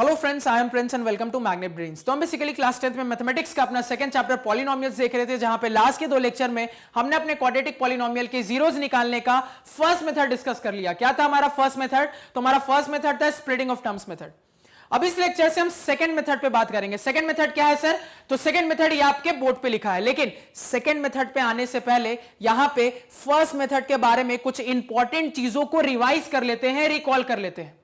Hello friends, I am Prince and welcome to magnet brains. तो हम basically class 10th में mathematics का अपना सेकंड चैप्टर पॉलिनोमियल्स देख रहे थे, जहां पे लास्ट के दो लेक्चर में हमने अपने क्वाड्रेटिक पॉलिनोमियल के जीरोस निकालने का फर्स्ट मेथड डिस्कस कर लिया। क्या था हमारा फर्स्ट मेथड? तो हमारा फर्स्ट मेथड था स्प्लिटिंग ऑफ टर्म्स मेथड। अब इस लेक्चर से हम सेकंड मेथड पे बात करेंगे। सेकंड मेथड क्या है सर? तो सेकंड मेथड ये आपके बोर्ड पे लिखा है, लेकिन सेकंड मेथड पे आने से पहले यहां पे फर्स्ट मेथड के बारे में कुछ इंपॉर्टेंट चीजों को रिवाइज कर लेते हैं, रिकॉल कर लेते हैं।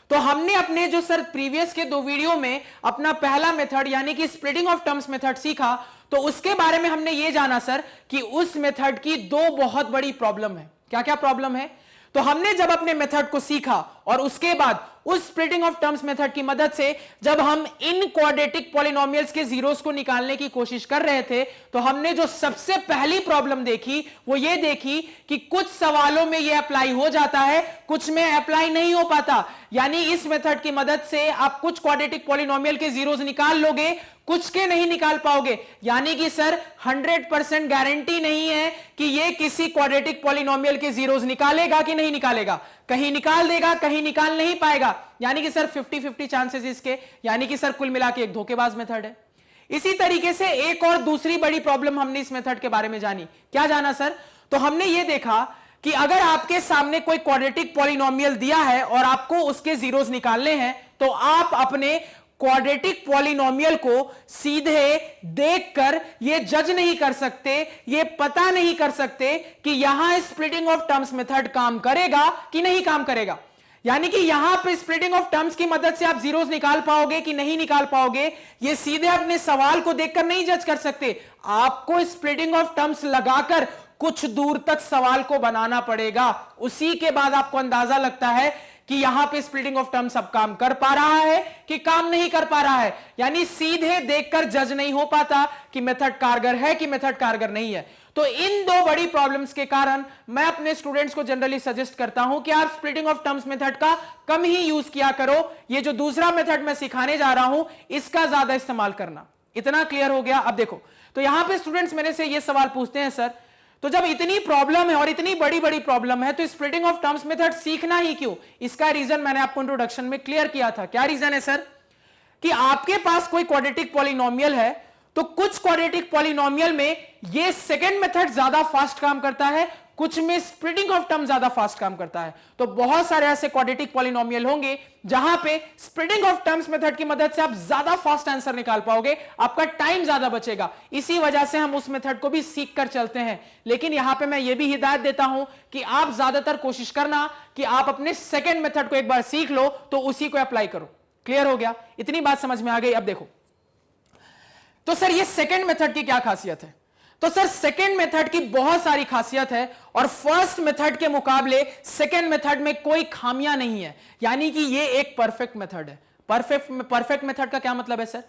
तो हमने अपने जो सर प्रीवियस के दो वीडियो में अपना पहला मेथड यानी कि स्प्लिटिंग ऑफ टर्म्स मेथड सीखा, तो उसके बारे में हमने ये जाना सर कि उस मेथड की दो बहुत बड़ी प्रॉब्लम है। क्या क्या प्रॉब्लम है? तो हमने जब अपने मेथड को सीखा और उसके बाद उस स्प्लिटिंग ऑफ टर्म्स मेथड की मदद से जब हम इन क्वाड्रेटिक पॉलिनोमियल्स के जीरोस को निकालने की कोशिश कर रहे थे, तो हमने जो सबसे पहली प्रॉब्लम देखी वो ये देखी कि कुछ सवालों में ये अप्लाई हो जाता है, कुछ में अप्लाई नहीं हो पाता। यानी इस मेथड की मदद से आप कुछ क्वाड्रेटिक पॉलिनोमियल के जीरोस निकाल लोगे, कुछ के नहीं निकाल पाओगे। यानी कि सर 100% गारंटी नहीं है कि ये किसी क्वाड्रेटिक पॉलिनोमियल के जीरोस निकालेगा कि नहीं निकालेगा। कहीं निकाल देगा, कहीं निकाल नहीं पाएगा। यानी कि सर 50-50 चांसेस इसके, यानी कि सर कुल मिला के एक धोखेबाज मेथड है। इसी तरीके से एक और दूसरी बड़ी प्रॉब्लम हमने इस मेथड के बारे में जानी। क्या जाना सर? तो हमने ये देखा कि अगर आपके सामने कोई क्वाड्रेटिक पॉलिनोमियल दिया है और आपको उसके जीरोस निकालने हैं, तो आप अपने क्वाड्रेटिक पॉलिनोमियल को सीधे देखकर ये जज नहीं कर सकते, ये पता नहीं कर सकते कि यहां स्प्लिटिंग ऑफ टर्म्स मेथड काम करेगा कि नहीं काम करेगा। यानी कि यहां पे स्प्लिटिंग ऑफ टर्म्स की मदद से आप जीरोस निकाल पाओगे कि नहीं निकाल पाओगे, ये सीधे अपने सवाल को देखकर नहीं जज कर सकते। आपको स्प्लिटिंग ऑफ टर्म्स लगाकर कुछ दूर तक सवाल को बनाना पड़ेगा, उसी के बाद आपको अंदाजा लगता है कि यहां पे स्प्लिटिंग ऑफ टर्म्स अब काम कर पा रहा है कि काम नहीं कर पा रहा है। यानी सीधे देखकर जज नहीं हो पाता कि मेथड कारगर है कि मेथड कारगर नहीं है। तो इन दो बड़ी प्रॉब्लम्स के कारण मैं अपने स्टूडेंट्स को जनरली सजेस्ट करता हूं कि आप स्प्लिटिंग ऑफ टर्म्स मेथड का कम ही यूज किया करो। ये जो दूसरा मेथड मैं सिखाने जा रहा हूं, इसका ज्यादा इस्तेमाल करना। इतना क्लियर हो गया? अब देखो, तो यहां पे स्टूडेंट्स मेरे से ये सवाल पूछते हैं, सर तो जब इतनी प्रॉब्लम है और इतनी बड़ी बड़ी प्रॉब्लम है, तो स्प्लिटिंग ऑफ टर्म्स मेथड सीखना ही क्यों? इसका रीजन मैंने आपको इंट्रोडक्शन में क्लियर किया था। क्या रीजन है सर? कि आपके पास कोई क्वाड्रेटिक पॉलिनोमियल है, तो कुछ क्वाड्रेटिक पॉलिनोमियल में ये सेकंड मेथड ज्यादा फास्ट काम करता है, कुछ में स्प्लिटिंग ऑफ टर्म ज्यादा फास्ट काम करता है। तो बहुत सारे ऐसे क्वाड्रेटिक पॉलिनोमियल होंगे जहां पे स्प्लिटिंग ऑफ टर्म्स मेथड की मदद से आप ज्यादा फास्ट आंसर निकाल पाओगे, आपका टाइम ज्यादा बचेगा। इसी वजह से हम उस मेथड को भी सीख कर चलते हैं। लेकिन यहां पे मैं ये भी हिदायत देता हूं कि आप ज्यादातर कोशिश करना कि आप अपने सेकेंड मेथड को एक बार सीख लो, तो उसी को अप्लाई करो। क्लियर हो गया? इतनी बात समझ में आ गई? अब देखो, तो सर ये सेकेंड मेथड की क्या खासियत है? तो सर सेकेंड मेथड की बहुत सारी खासियत है और फर्स्ट मेथड के मुकाबले सेकेंड मेथड में कोई खामियां नहीं है। यानी कि ये एक परफेक्ट मेथड है। परफेक्ट मेथड का क्या मतलब है सर?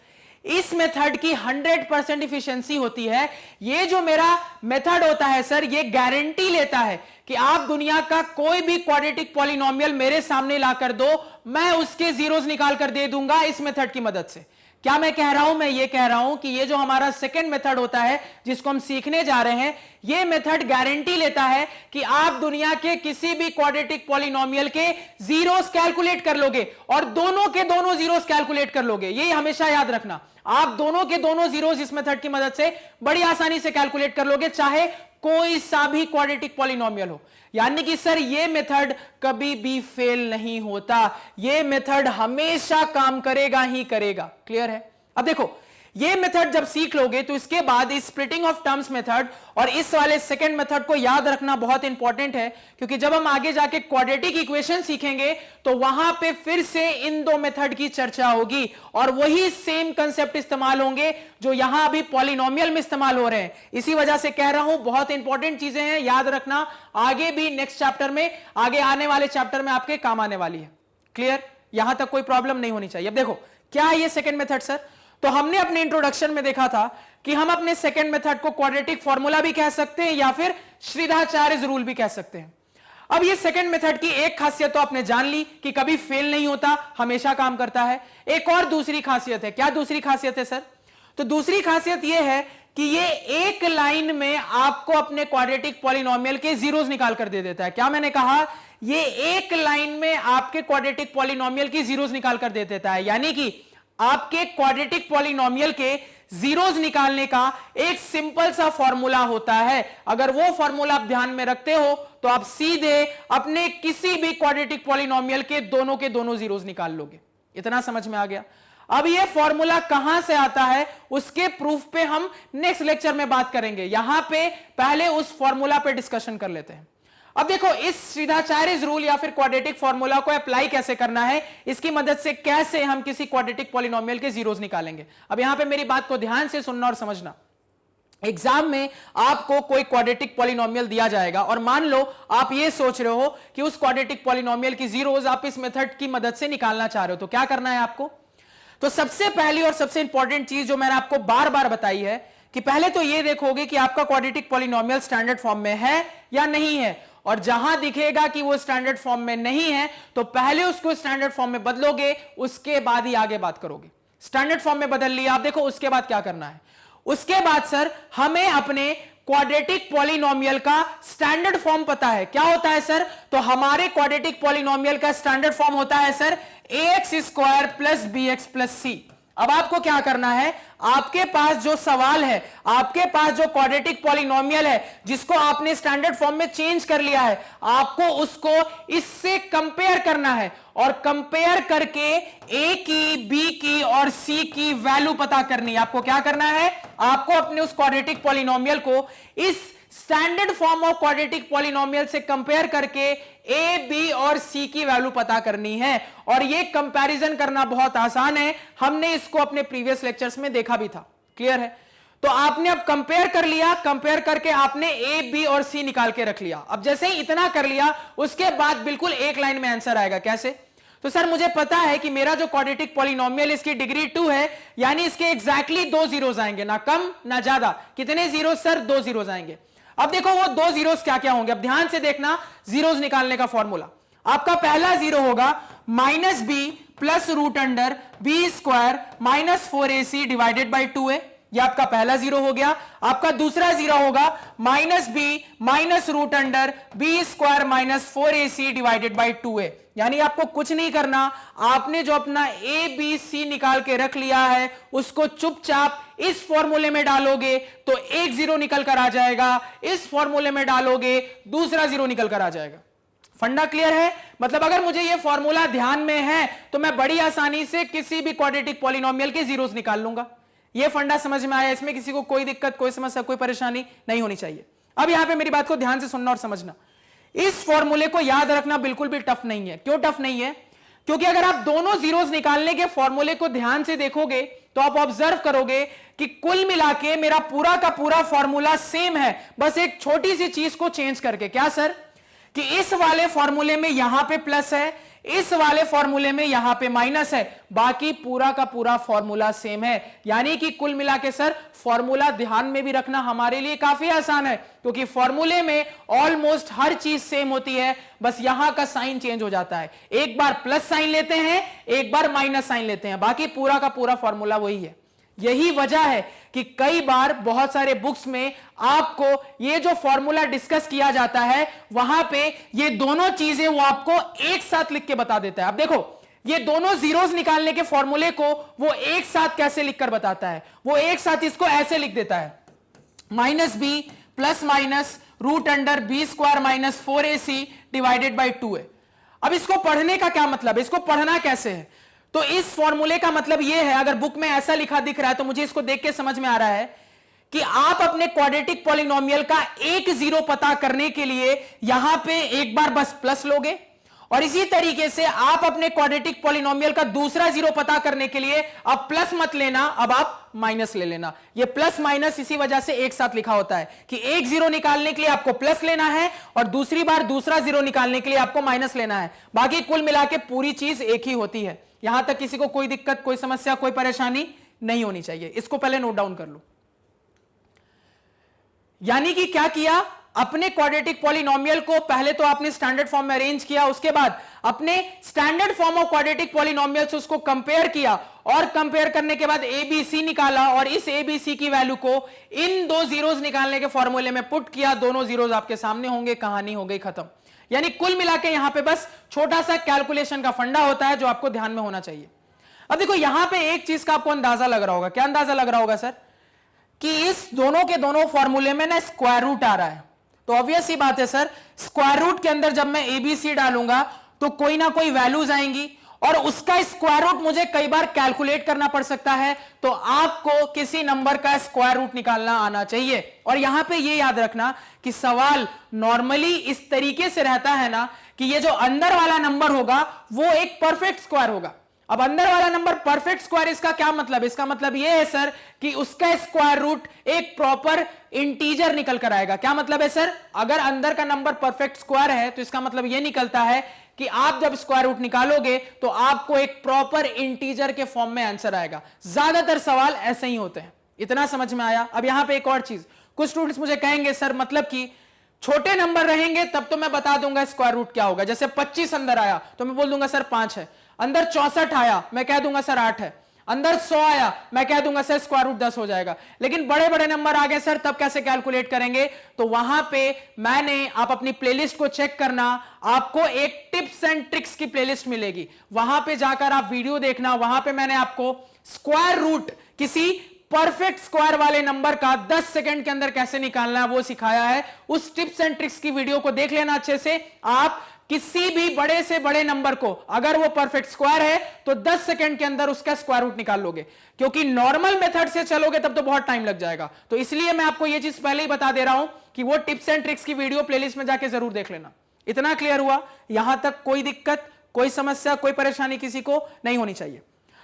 इस मेथड की 100% इफिशिएंसी होती है। ये जो मेरा मेथड होता है सर, ये गारंटी लेता है कि आप दुनिया का कोई भी क्वाड्रेटिक पॉलिनोमियल मेरे सामने लाकर दो, मैं उसके जीरोस निकाल कर दे दूंगा इस मेथड की मदद से। क्या मैं कह रहा हूं? मैं ये कह रहा हूं कि ये जो हमारा सेकंड मेथड होता है जिसको हम सीखने जा रहे हैं, ये मेथड गारंटी लेता है कि आप दुनिया के किसी भी क्वाड्रेटिक पॉलिनोमियल के जीरोस कैलकुलेट कर लोगे और दोनों के दोनों जीरोस कैलकुलेट कर लोगे। ये हमेशा याद रखना, आप दोनों के दोनों जीरोस इस मेथड की मदद से बड़ी आसानी से कैलकुलेट कर लोगे, चाहे कोई सा भी क्वाड्रेटिक पॉलिनोमियल हो। यानी कि सर ये मेथड कभी भी फेल नहीं होता, ये मेथड हमेशा काम करेगा ही करेगा। क्लियर है? अब देखो, ये मेथड जब सीख लोगे तो इसके बाद इस स्प्लिटिंग ऑफ टर्म्स मेथड और इस वाले सेकंड मेथड को याद रखना बहुत इंपॉर्टेंट है, क्योंकि जब हम आगे जाके क्वाड्रेटिक इक्वेशन सीखेंगे तो वहां पे फिर से इन दो मेथड की चर्चा होगी और वही सेम कंसेप्ट इस्तेमाल होंगे जो यहां अभी पॉलिनोमियल में इस्तेमाल हो रहे हैं। इसी वजह से कह रहा हूं, बहुत इंपॉर्टेंट चीजें हैं, याद रखना, आगे भी नेक्स्ट चैप्टर में, आगे आने वाले चैप्टर में आपके काम आने वाली है। क्लियर? यहां तक कोई प्रॉब्लम नहीं होनी चाहिए। अब देखो, क्या है ये सेकंड मेथड सर? तो हमने अपने इंट्रोडक्शन में देखा था कि हम अपने सेकंड मेथड को क्वाड्रेटिक फॉर्मूला भी कह सकते हैं या फिर श्रीधाचार्य रूल भी कह सकते हैं। अब ये सेकंड मेथड की एक खासियत तो आपने जान ली कि कभी फेल नहीं होता, हमेशा काम करता है। एक और दूसरी खासियत है। क्या दूसरी खासियत है सर? तो दूसरी खासियत यह है कि ये एक लाइन में आपको अपने क्वाड्रेटिक पॉलिनोमियल के जीरोस निकाल कर दे देता है। क्या मैंने कहा? ये एक लाइन में आपके क्वाड्रेटिक पॉलिनोमियल की जीरोस निकाल कर दे देता है, यानी कि आपके क्वाड्रेटिक पॉलिनोमियल के जीरोस निकालने का एक सिंपल सा फॉर्मूला होता है। अगर वो फॉर्मूला आप ध्यान में रखते हो तो आप सीधे अपने किसी भी क्वाड्रेटिक पॉलिनोमियल के दोनों जीरोस निकाल लोगे। इतना समझ में आ गया? अब ये फॉर्मूला कहां से आता है उसके प्रूफ पे हम नेक्स्ट लेक्चर में बात करेंगे। यहां पे पहले उस फॉर्मूला पे डिस्कशन कर लेते हैं। अब देखो, इस श्रीधाचार्य's रूल या फिर क्वाड्रेटिक फॉर्मूला को अप्लाई कैसे करना है, इसकी मदद से कैसे हम किसी क्वाड्रेटिक पॉलिनोमियल के जीरोस निकालेंगे। अब यहां पे मेरी बात को ध्यान से सुनना और समझना। एग्जाम में आपको कोई क्वाड्रेटिक पॉलिनोमियल दिया जाएगा और मान लो आप ये सोच रहे हो कि उस क्वाड्रेटिक पॉलिनोमियल की जीरोस आप इस मेथड की मदद से निकालना चाह रहे हो, तो क्या करना है आपको? तो सबसे पहली और सबसे इंपॉर्टेंट चीज जो मैंने आपको बार बार बताई है कि पहले तो ये देखोगे कि आपका क्वाड्रेटिक पॉलिनोमियल स्टैंडर्ड फॉर्म में है या नहीं है, और जहां दिखेगा कि वो स्टैंडर्ड फॉर्म में नहीं है तो पहले उसको स्टैंडर्ड फॉर्म में बदलोगे, उसके बाद ही आगे बात करोगे। स्टैंडर्ड फॉर्म में बदल लिया, आप देखो उसके बाद क्या करना है। उसके बाद सर हमें अपने क्वाड्रेटिक पॉलिनोमियल का स्टैंडर्ड फॉर्म पता है। क्या होता है सर? तो हमारे क्वाड्रेटिक पॉलिनोमियल का स्टैंडर्ड फॉर्म होता है sir ax² plus bx plus c। अब आपको क्या करना है, आपके पास जो सवाल है, आपके पास जो क्वाड्रेटिक पॉलिनोमियल है जिसको आपने स्टैंडर्ड फॉर्म में चेंज कर लिया है, आपको उसको इससे कंपेयर करना है और कंपेयर करके a की, b की और c की वैल्यू पता करनी है। आपको क्या करना है? आपको अपने उस क्वाड्रेटिक पॉलिनोमियल को इस standard form of quadratic polynomial से कंपेयर करके ए, बी और सी की वैल्यू पता करनी है। और ये कंपैरिजन करना बहुत आसान है, हमने इसको अपने प्रीवियस लेक्चर्स में देखा भी था। क्लियर है? तो आपने अब कंपेयर कर लिया, कंपेयर करके आपने ए, बी और सी निकाल के रख लिया। अब जैसे ही इतना कर लिया उसके बाद बिल्कुल एक लाइन में आंसर आएगा। कैसे? तो सर मुझे पता है कि मेरा जो क्वाड्रेटिक पॉलिनोमियल इसकी डिग्री 2 है, यानी इसके एग्जैक्टली 2 जीरोस आएंगे, ना कम ना ज्यादा। कितने जीरोस सर? 2 जीरोस आएंगे। अब देखो वो 2 जीरोस क्या क्या होंगे, अब ध्यान से देखना जीरोस निकालने का फॉर्मूला। आपका पहला जीरो होगा -b plus root under b² minus 4ac divided by 2a। यह आपका पहला जीरो हो गया। आपका दूसरा जीरो होगा -b minus root under b² minus 4ac divided by 2a। यानी आपको कुछ नहीं करना, आपने जो अपना a, b, c निकाल के रख लिया है उसको चुपचाप इस फॉर्मूले में डालोगे तो एक जीरो निकल कर आ जाएगा, इस फॉर्मूले में डालोगे दूसरा जीरो निकल कर आ जाएगा। फंडा क्लियर है? मतलब अगर मुझे ये फॉर्मूला ध्यान में है तो मैं बड़ी आसानी से किसी भी क्वाड्रेटिक पॉलिनोमियल के जीरोस निकाल लूंगा। ये फंडा समझ में आया? इसमें किसी को कोई दिक्कत, कोई समस्या, कोई परेशानी नहीं होनी चाहिए। अब यहां पे मेरी बात को ध्यान से सुनना और समझना। इस फॉर्मूले को याद रखना बिल्कुल भी टफ नहीं है। क्यों टफ नहीं है? क्योंकि अगर आप दोनों जीरोस निकालने के फॉर्मूले को ध्यान से देखोगे तो आप ऑब्जर्व करोगे कि कुल मिला के मेरा पूरा का पूरा फॉर्मूला सेम है, बस एक छोटी सी चीज को चेंज करके। क्या सर? कि इस वाले फॉर्मूले में यहां पे प्लस है, इस वाले फॉर्मूले में यहां पे माइनस है, बाकी पूरा का पूरा फॉर्मूला सेम है। यानी कि कुल मिला के सर फॉर्मूला ध्यान में भी रखना हमारे लिए काफी आसान है, क्योंकि फॉर्मूले में ऑलमोस्ट हर चीज सेम होती है, बस यहां का साइन चेंज हो जाता है। एक बार प्लस साइन लेते हैं, एक बार माइनस साइन लेते हैं, बाकी पूरा का पूरा फॉर्मूला वही है। यही वजह है कि कई बार बहुत सारे बुक्स में आपको ये जो फॉर्मूला डिस्कस किया जाता है वहां पे ये दोनों चीजें वो आपको एक साथ लिख के बता देता है। अब देखो ये दोनों जीरोस निकालने के फॉर्मूले को वो एक साथ कैसे लिखकर बताता है, वो एक साथ इसको ऐसे लिख देता है -b plus minus root under b² minus 4ac divided by 2a। अब इसको पढ़ने का क्या मतलब है, इसको पढ़ना कैसे है? तो इस फॉर्मूले का मतलब यह है, अगर बुक में ऐसा लिखा दिख रहा है तो मुझे इसको देख के समझ में आ रहा है कि आप अपने क्वाड्रेटिक पॉलिनोमियल का एक जीरो पता करने के लिए यहां पे एक बार बस प्लस लोगे, और इसी तरीके से आप अपने क्वाड्रेटिक पॉलिनोमियल का दूसरा जीरो पता करने के लिए अब प्लस मत लेना, अब आप माइनस ले लेना। ये प्लस माइनस इसी वजह से एक साथ लिखा होता है कि एक जीरो निकालने के लिए आपको प्लस लेना है और दूसरी बार दूसरा जीरो निकालने के लिए आपको माइनस लेना है। बाकी कुल मिला के पूरी चीज एक ही होती है। यहां तक किसी को कोई दिक्कत, कोई समस्या, कोई परेशानी नहीं होनी चाहिए। इसको पहले नोट डाउन कर लो। यानी कि क्या किया, अपने क्वाड्रेटिक पॉलिनोमियल को पहले तो आपने स्टैंडर्ड फॉर्म में अरेंज किया, उसके बाद अपने standard form of quadratic polynomial से उसको कंपेयर किया और कंपेयर करने के बाद एबीसी निकाला और इस एबीसी की वैल्यू को इन दो जीरोस निकालने के फॉर्मूले में पुट किया, दोनों जीरोस आपके सामने होंगे, कहानी हो गई खत्म। यानी कुल मिला के यहां पे बस छोटा सा कैलकुलेशन का फंडा होता है जो आपको ध्यान में होना चाहिए। अब देखो यहां पे एक चीज का आपको अंदाजा लग रहा होगा, क्या अंदाजा लग रहा होगा सर, कि इस दोनों के दोनों फॉर्मूले में ना स्क्वायर रूट आ रहा है। तो ऑब्वियस ही बात है सर, स्क्वायर रूट के अंदर जब मैं एबीसी डालूंगा तो कोई ना कोई वैल्यूज आएंगी और उसका स्क्वायर रूट मुझे कई बार कैलकुलेट करना पड़ सकता है। तो आपको किसी नंबर का स्क्वायर रूट निकालना आना चाहिए। और यहां पे ये याद रखना कि सवाल नॉर्मली इस तरीके से रहता है ना कि ये जो अंदर वाला नंबर होगा वो एक परफेक्ट स्क्वायर होगा। अब अंदर वाला नंबर परफेक्ट स्क्वायर, इसका क्या मतलब? इसका मतलब यह है सर कि उसका स्क्वायर रूट एक प्रॉपर इंटीजर निकल कर आएगा। क्या मतलब है सर? अगर अंदर का नंबर परफेक्ट स्क्वायर है तो इसका मतलब यह निकलता है कि आप जब स्क्वायर रूट निकालोगे तो आपको एक प्रॉपर इंटीजर के फॉर्म में आंसर आएगा। ज्यादातर सवाल ऐसे ही होते हैं। इतना समझ में आया? अब यहां पे एक और चीज, कुछ स्टूडेंट्स मुझे कहेंगे सर मतलब कि छोटे नंबर रहेंगे तब तो मैं बता दूंगा स्क्वायर रूट क्या होगा। जैसे 25 अंदर आया तो मैं बोल दूंगा सर 5 है, अंदर 64 आया मैं कह दूंगा सर 8 है, अंदर 100 आया मैं कह दूंगा सर स्क्वायर रूट 10 हो जाएगा। लेकिन बड़े बड़े नंबर आ गए सर, तब कैसे कैलकुलेट करेंगे? तो वहां पे आप अपनी प्लेलिस्ट को चेक करना, आपको एक टिप्स एंड ट्रिक्स की प्लेलिस्ट मिलेगी, वहां पे जाकर आप वीडियो देखना। वहां पे मैंने आपको स्क्वायर रूट किसी परफेक्ट स्क्वायर वाले नंबर का 10 सेकंड के अंदर कैसे निकालना है वो सिखाया है। उस टिप्स एंड ट्रिक्स की वीडियो को देख लेना अच्छे से। आप किसी भी बड़े से बड़े नंबर को अगर वो परफेक्ट स्क्वायर है तो 10 सेकंड के अंदर उसका स्क्वायर रूट निकाल लोगे, क्योंकि नॉर्मल मेथड से चलोगे तब तो बहुत टाइम लग जाएगा। तो इसलिए मैं आपको ये चीज पहले ही बता दे रहा हूं कि वो टिप्स एंड ट्रिक्स की वीडियो प्लेलिस्ट में जाके जरूर देख लेना। इतना क्लियर हुआ? यहां तक कोई दिक्कत, कोई समस्या, कोई परेशानी किसी को नहीं होनी चाहिए।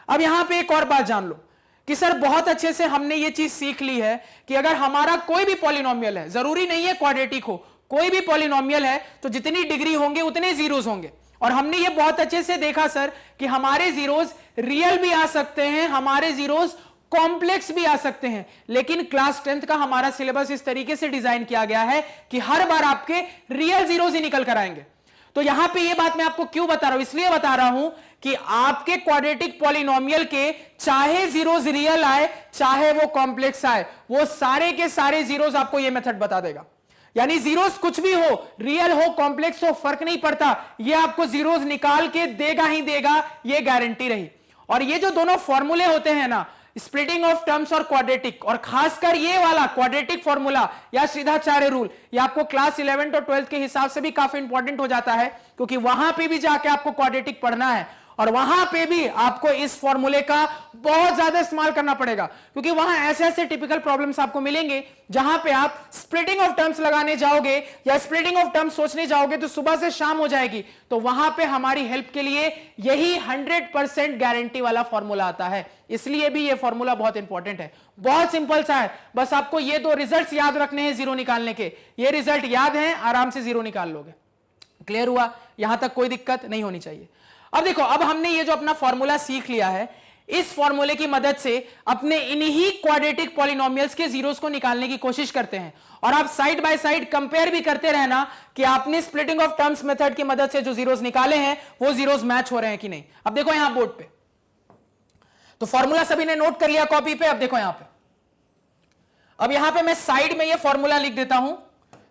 अब यहां पर एक और बात जान लो कि सर बहुत अच्छे से हमने ये चीज सीख ली है कि अगर हमारा कोई भी पॉलिनोमियल है, जरूरी नहीं है क्वाड्रेटिक हो, कोई भी पॉलिनोमियल है तो जितनी डिग्री होंगे उतने जीरोस होंगे। और हमने ये बहुत अच्छे से देखा सर कि हमारे जीरोस रियल भी आ सकते हैं, हमारे जीरोस कॉम्प्लेक्स भी आ सकते हैं। लेकिन क्लास 10th का हमारा सिलेबस इस तरीके से डिजाइन किया गया है कि हर बार आपके रियल जीरोस ही निकल कर आएंगे। तो यहां पे ये बात मैं आपको क्यों बता रहा हूं? इसलिए बता रहा हूं कि आपके क्वाड्रेटिक पॉलिनोमियल के चाहे जीरोस रियल आए चाहे वो कॉम्प्लेक्स आए, वो सारे के सारे जीरोस आपको ये मेथड बता देगा। यानी जीरोस कुछ भी हो, रियल हो कॉम्प्लेक्स हो, फर्क नहीं पड़ता, ये आपको जीरोस निकाल के देगा ही देगा, ये गारंटी रही। और ये जो दोनों फॉर्मूले होते हैं ना, स्प्लिटिंग ऑफ टर्म्स और क्वाड्रेटिक, और खासकर ये वाला क्वाड्रेटिक फॉर्मूला या सीधाचार्य रूल, ये आपको क्लास 11 और 12 के हिसाब से भी काफी इंपॉर्टेंट हो जाता है, क्योंकि वहां पे भी जाके आपको क्वाड्रेटिक पढ़ना है और वहां पे भी आपको इस फॉर्मूले का बहुत ज्यादा इस्तेमाल करना पड़ेगा, क्योंकि वहां ऐसे ऐसे टिपिकल प्रॉब्लम्स आपको मिलेंगे जहां पे आप स्प्लिटिंग ऑफ टर्म्स लगाने जाओगे या स्प्लिटिंग ऑफ टर्म्स सोचने जाओगे तो सुबह से शाम हो जाएगी। तो वहां पे हमारी हेल्प के लिए यही 100% गारंटी वाला फॉर्मूला आता है। इसलिए भी ये फॉर्मूला बहुत इंपॉर्टेंट है, बहुत सिंपल सा है। बस आपको ये दो रिजल्ट्स याद रखने हैं जीरो निकालने के, ये रिजल्ट याद है, आराम से जीरो निकाल लोगे। क्लियर हुआ? यहां तक कोई दिक्कत नहीं होनी चाहिए। अब देखो, अब हमने ये जो अपना फॉर्मूला सीख लिया है, इस फॉर्मूले की मदद से अपने इन्हीं क्वाड्रेटिक पॉलिनोमियल्स के जीरोस को निकालने की कोशिश करते हैं। और आप साइड बाय साइड कंपेयर भी करते रहना कि आपने स्प्लिटिंग ऑफ टर्म्स मेथड की मदद से जो जीरोस निकाले हैं वो जीरोस मैच हो रहे हैं कि नहीं। अब देखो यहां बोर्ड पे तो फॉर्मूला सभी ने नोट कर लिया कॉपी पे। अब देखो यहां पे, अब यहां पे मैं साइड में ये फॉर्मूला लिख देता हूं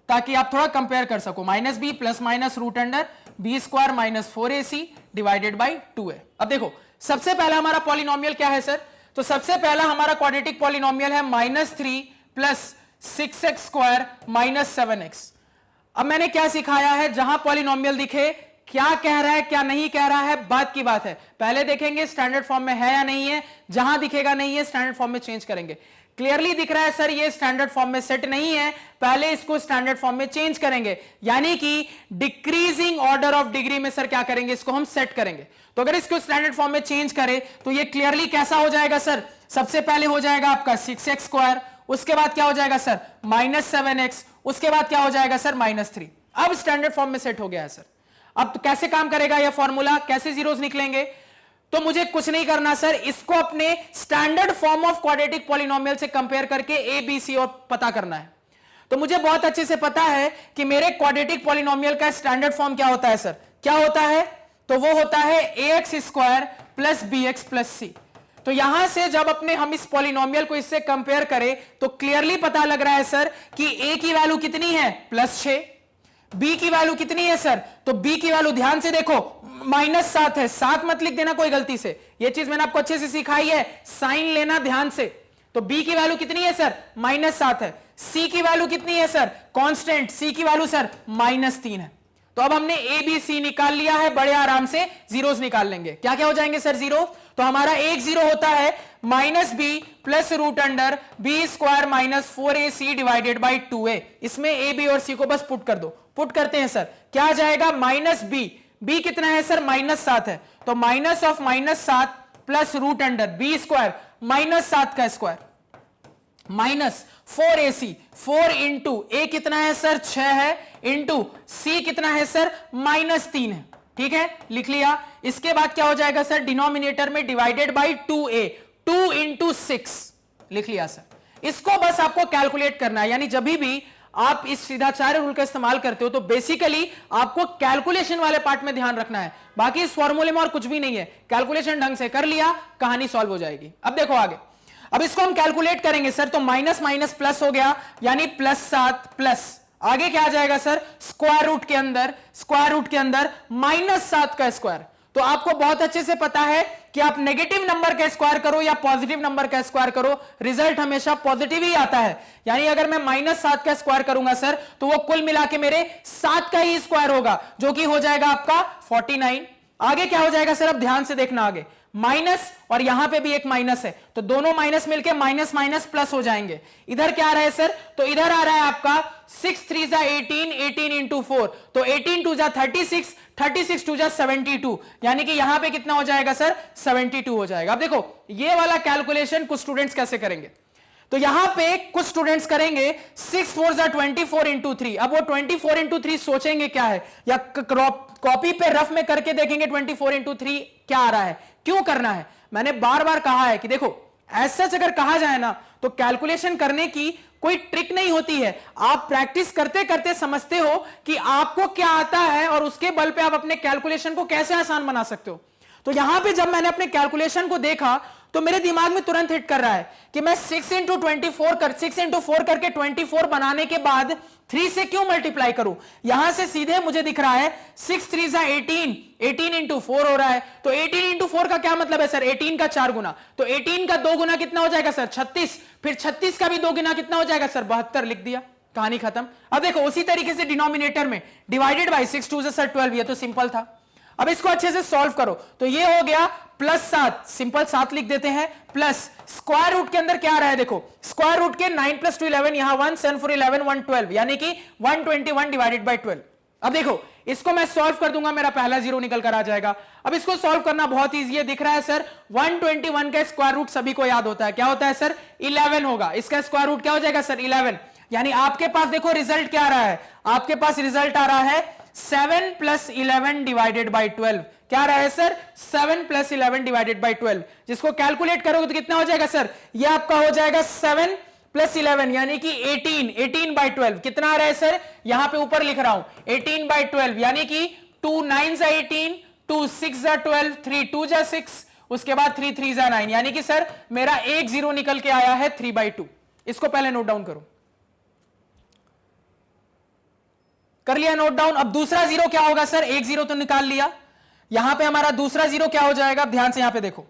ताकि आप थोड़ा कंपेयर कर सको। Minus B plus minus root under B square minus 4ac divided by 2a। अब देखो सबसे पहला हमारा पॉलिनोमियल क्या है सर? तो सबसे पहला हमारा क्वाड्रेटिक पॉलिनोमियल है -3 plus 6x square minus 7x। अब मैंने क्या सिखाया है, जहां पॉलिनोमियल दिखे क्या कह रहा है क्या नहीं कह रहा है, बात की बात है। पहले देखेंगे स्टैंडर्ड फॉर्म में है या नहीं है, जहां दिखेगा नहीं है स्टैंडर्ड फॉर्म में चेंज करेंगे। क्लियरली दिख रहा है सर ये स्टैंडर्ड फॉर्म में सेट नहीं है, पहले इसको स्टैंडर्ड फॉर्म में चेंज करेंगे, यानी कि डिक्रीजिंग ऑर्डर ऑफ डिग्री में सर क्या करेंगे, इसको हम सेट करेंगे। तो अगर इसको स्टैंडर्ड फॉर्म में चेंज करें तो ये क्लियरली कैसा हो जाएगा सर? सबसे पहले हो जाएगा आपका 6x स्क्वायर, उसके बाद क्या हो जाएगा सर -7x, उसके बाद क्या हो जाएगा सर -3। अब स्टैंडर्ड फॉर्म में सेट हो गया है सर। अब तो कैसे काम करेगा यह फॉर्मूला, कैसे जीरोस निकलेंगे? तो मुझे कुछ नहीं करना सर, इसको अपने standard form of quadratic polynomial से कंपेयर करके ए बी सी और पता करना है। तो मुझे बहुत अच्छे से पता है कि मेरे क्वाड्रेटिक पॉलिनोमियल का स्टैंडर्ड फॉर्म क्या होता है सर। क्या होता है? तो वो होता है ax square plus bx plus c. तो यहां से जब अपने हम इस पॉलिनोमियल को इससे कंपेयर करें तो क्लियरली पता लग रहा है सर कि a की वैल्यू कितनी है +6, b की वैल्यू कितनी है सर, तो b की वैल्यू ध्यान से देखो -7 है, 7 मत लिख देना कोई गलती से, यह चीज मैंने आपको अच्छे से सिखाई है, साइन लेना ध्यान से। तो b की वैल्यू कितनी है सर -7 है, c की वैल्यू कितनी है सर कांस्टेंट, c की वैल्यू सर -3 है। तो अब हमने a b c निकाल लिया है, बड़े आराम से जीरोस निकाल लेंगे। क्या क्या हो जाएंगे सर जीरो, तो हमारा एक जीरो होता है -b plus root under B square -4ac divided by 2a। इसमें a b और c को बस पुट कर दो, पुट करते हैं सर, क्या आ जाएगा -b, b कितना है सर -7 है, तो minus of -7 plus root under B square -7 का स्क्वायर -4ac, 4 इंटू a कितना है सर 6 है, इंटू c कितना है सर -3 है। ठीक है, लिख लिया। इसके बाद क्या हो जाएगा सर, डिनोमिनेटर में डिवाइडेड बाई 2a, 2 इंटू 6 लिख लिया सर। इसको बस आपको कैलकुलेट करना है, यानी जब भी आप इस सीधाचार्य रूल का इस्तेमाल करते हो तो बेसिकली आपको कैलकुलेशन वाले पार्ट में ध्यान रखना है, बाकी इस फॉर्मूले में और कुछ भी नहीं है। कैलकुलेशन ढंग से कर लिया, कहानी सॉल्व हो जाएगी। अब देखो आगे, अब इसको हम कैलकुलेट करेंगे सर, तो माइनस माइनस प्लस हो गया, यानी +7 प्लस आगे क्या आ जाएगा सर, स्क्वायर रूट के अंदर -7 का स्क्वायर। तो आपको बहुत अच्छे से पता है कि आप नेगेटिव नंबर का स्क्वायर करो या पॉजिटिव नंबर का स्क्वायर करो, रिजल्ट हमेशा पॉजिटिव ही आता है। यानी अगर मैं -7 का स्क्वायर करूंगा सर, तो वो कुल मिला के मेरे 7 का ही स्क्वायर होगा, जो कि हो जाएगा आपका 49। आगे क्या हो जाएगा सर, अब ध्यान से देखना, आगे माइनस और यहां पे भी एक माइनस है, तो दोनों माइनस मिलके माइनस माइनस प्लस हो जाएंगे। इधर क्या आ रहा है सर, तो इधर आ रहा है आपका 6 3 जा 18, 18 इंटू 4, तो 18 2 जा 36, 36 2 जा 72, यानी कि यहां पे कितना हो जाएगा सर 72 हो जाएगा। अब देखो ये वाला कैलकुलेशन कुछ स्टूडेंट्स कैसे करेंगे, तो यहां पे कुछ स्टूडेंट्स करेंगे 6 4 जा 24 इंटू 3। अब वो 24 इंटू 3 सोचेंगे क्या है, या कॉपी पे रफ में करके देखेंगे 24 इंटू 3 क्या आ रहा है, क्यों करना है। मैंने बार बार कहा है कि देखो ऐसा अगर कहा जाए ना तो कैलकुलेशन करने की कोई ट्रिक नहीं होती है, आप प्रैक्टिस करते करते समझते हो कि आपको क्या आता है और उसके बल पे आप अपने कैलकुलेशन को कैसे आसान बना सकते हो। तो यहां पे जब मैंने अपने कैलकुलेशन को देखा तो मेरे दिमाग में तुरंत हिट कर रहा है कि मैं 6 इंटू 4 करके 24 बनाने के बाद 3 से क्यों मल्टीप्लाई करूं। यहां से सीधे मुझे दिख रहा है 6 3 जा 18, 18 इंटू 4 हो रहा है, तो 18 इंटू 4 का क्या मतलब है सर, 18 का 4 गुना, तो 18 का 2 गुना कितना हो जाएगा सर 36, फिर 36 का भी 2 गुना कितना हो जाएगा सर 72, लिख दिया, कहानी खत्म। अब देखो उसी तरीके से डिनोमिनेटर में डिवाइडेड बाई 6 2 सर 12, ये तो सिंपल था। अब इसको अच्छे से सॉल्व करो, तो ये हो गया +7, सिंपल 7 लिख देते हैं, प्लस स्क्वायर रूट के अंदर क्या आ रहा है, देखो स्क्वायर रूट के 9 + 2 11, यहां 1 7 4 11 112, यानी कि 121 डिवाइडेड बाई 12। अब देखो इसको मैं सॉल्व कर दूंगा, मेरा पहला जीरो निकल कर आ जाएगा। अब इसको सॉल्व करना बहुत ईजी है, दिख रहा है सर 121 का स्क्वायर रूट सभी को याद होता है, क्या होता है सर 11 होगा, इसका स्क्वायर रूट क्या हो जाएगा सर 11, यानी आपके पास देखो रिजल्ट क्या आ रहा है, आपके पास रिजल्ट आ रहा है 7 + 11 डिवाइडेड बाई 12, क्या आ रहा है सर 7 + 11 डिवाइडेड बाई 12, जिसको कैलकुलेट करोगे तो कितना हो जाएगा सर, ये आपका हो जाएगा 7 + 11 यानी कि 18, 18 बाई 12 कितना आ रहा है सर, यहां पे ऊपर लिख रहा हूं 18 बाई 12, यानी कि 2 9 जा 18, 2 6 जा 12, 3 2 जा 6, उसके बाद 3 3 जा 9, यानी कि सर मेरा एक जीरो निकल के आया है 3/2। इसको पहले नोट डाउन करो, कर लिया नोट डाउन। अब दूसरा जीरो क्या होगा सर, एक जीरो तो निकाल लिया, यहां पे हमारा दूसरा जीरो क्या हो जाएगा, अब ध्यान से यहां पे देखो,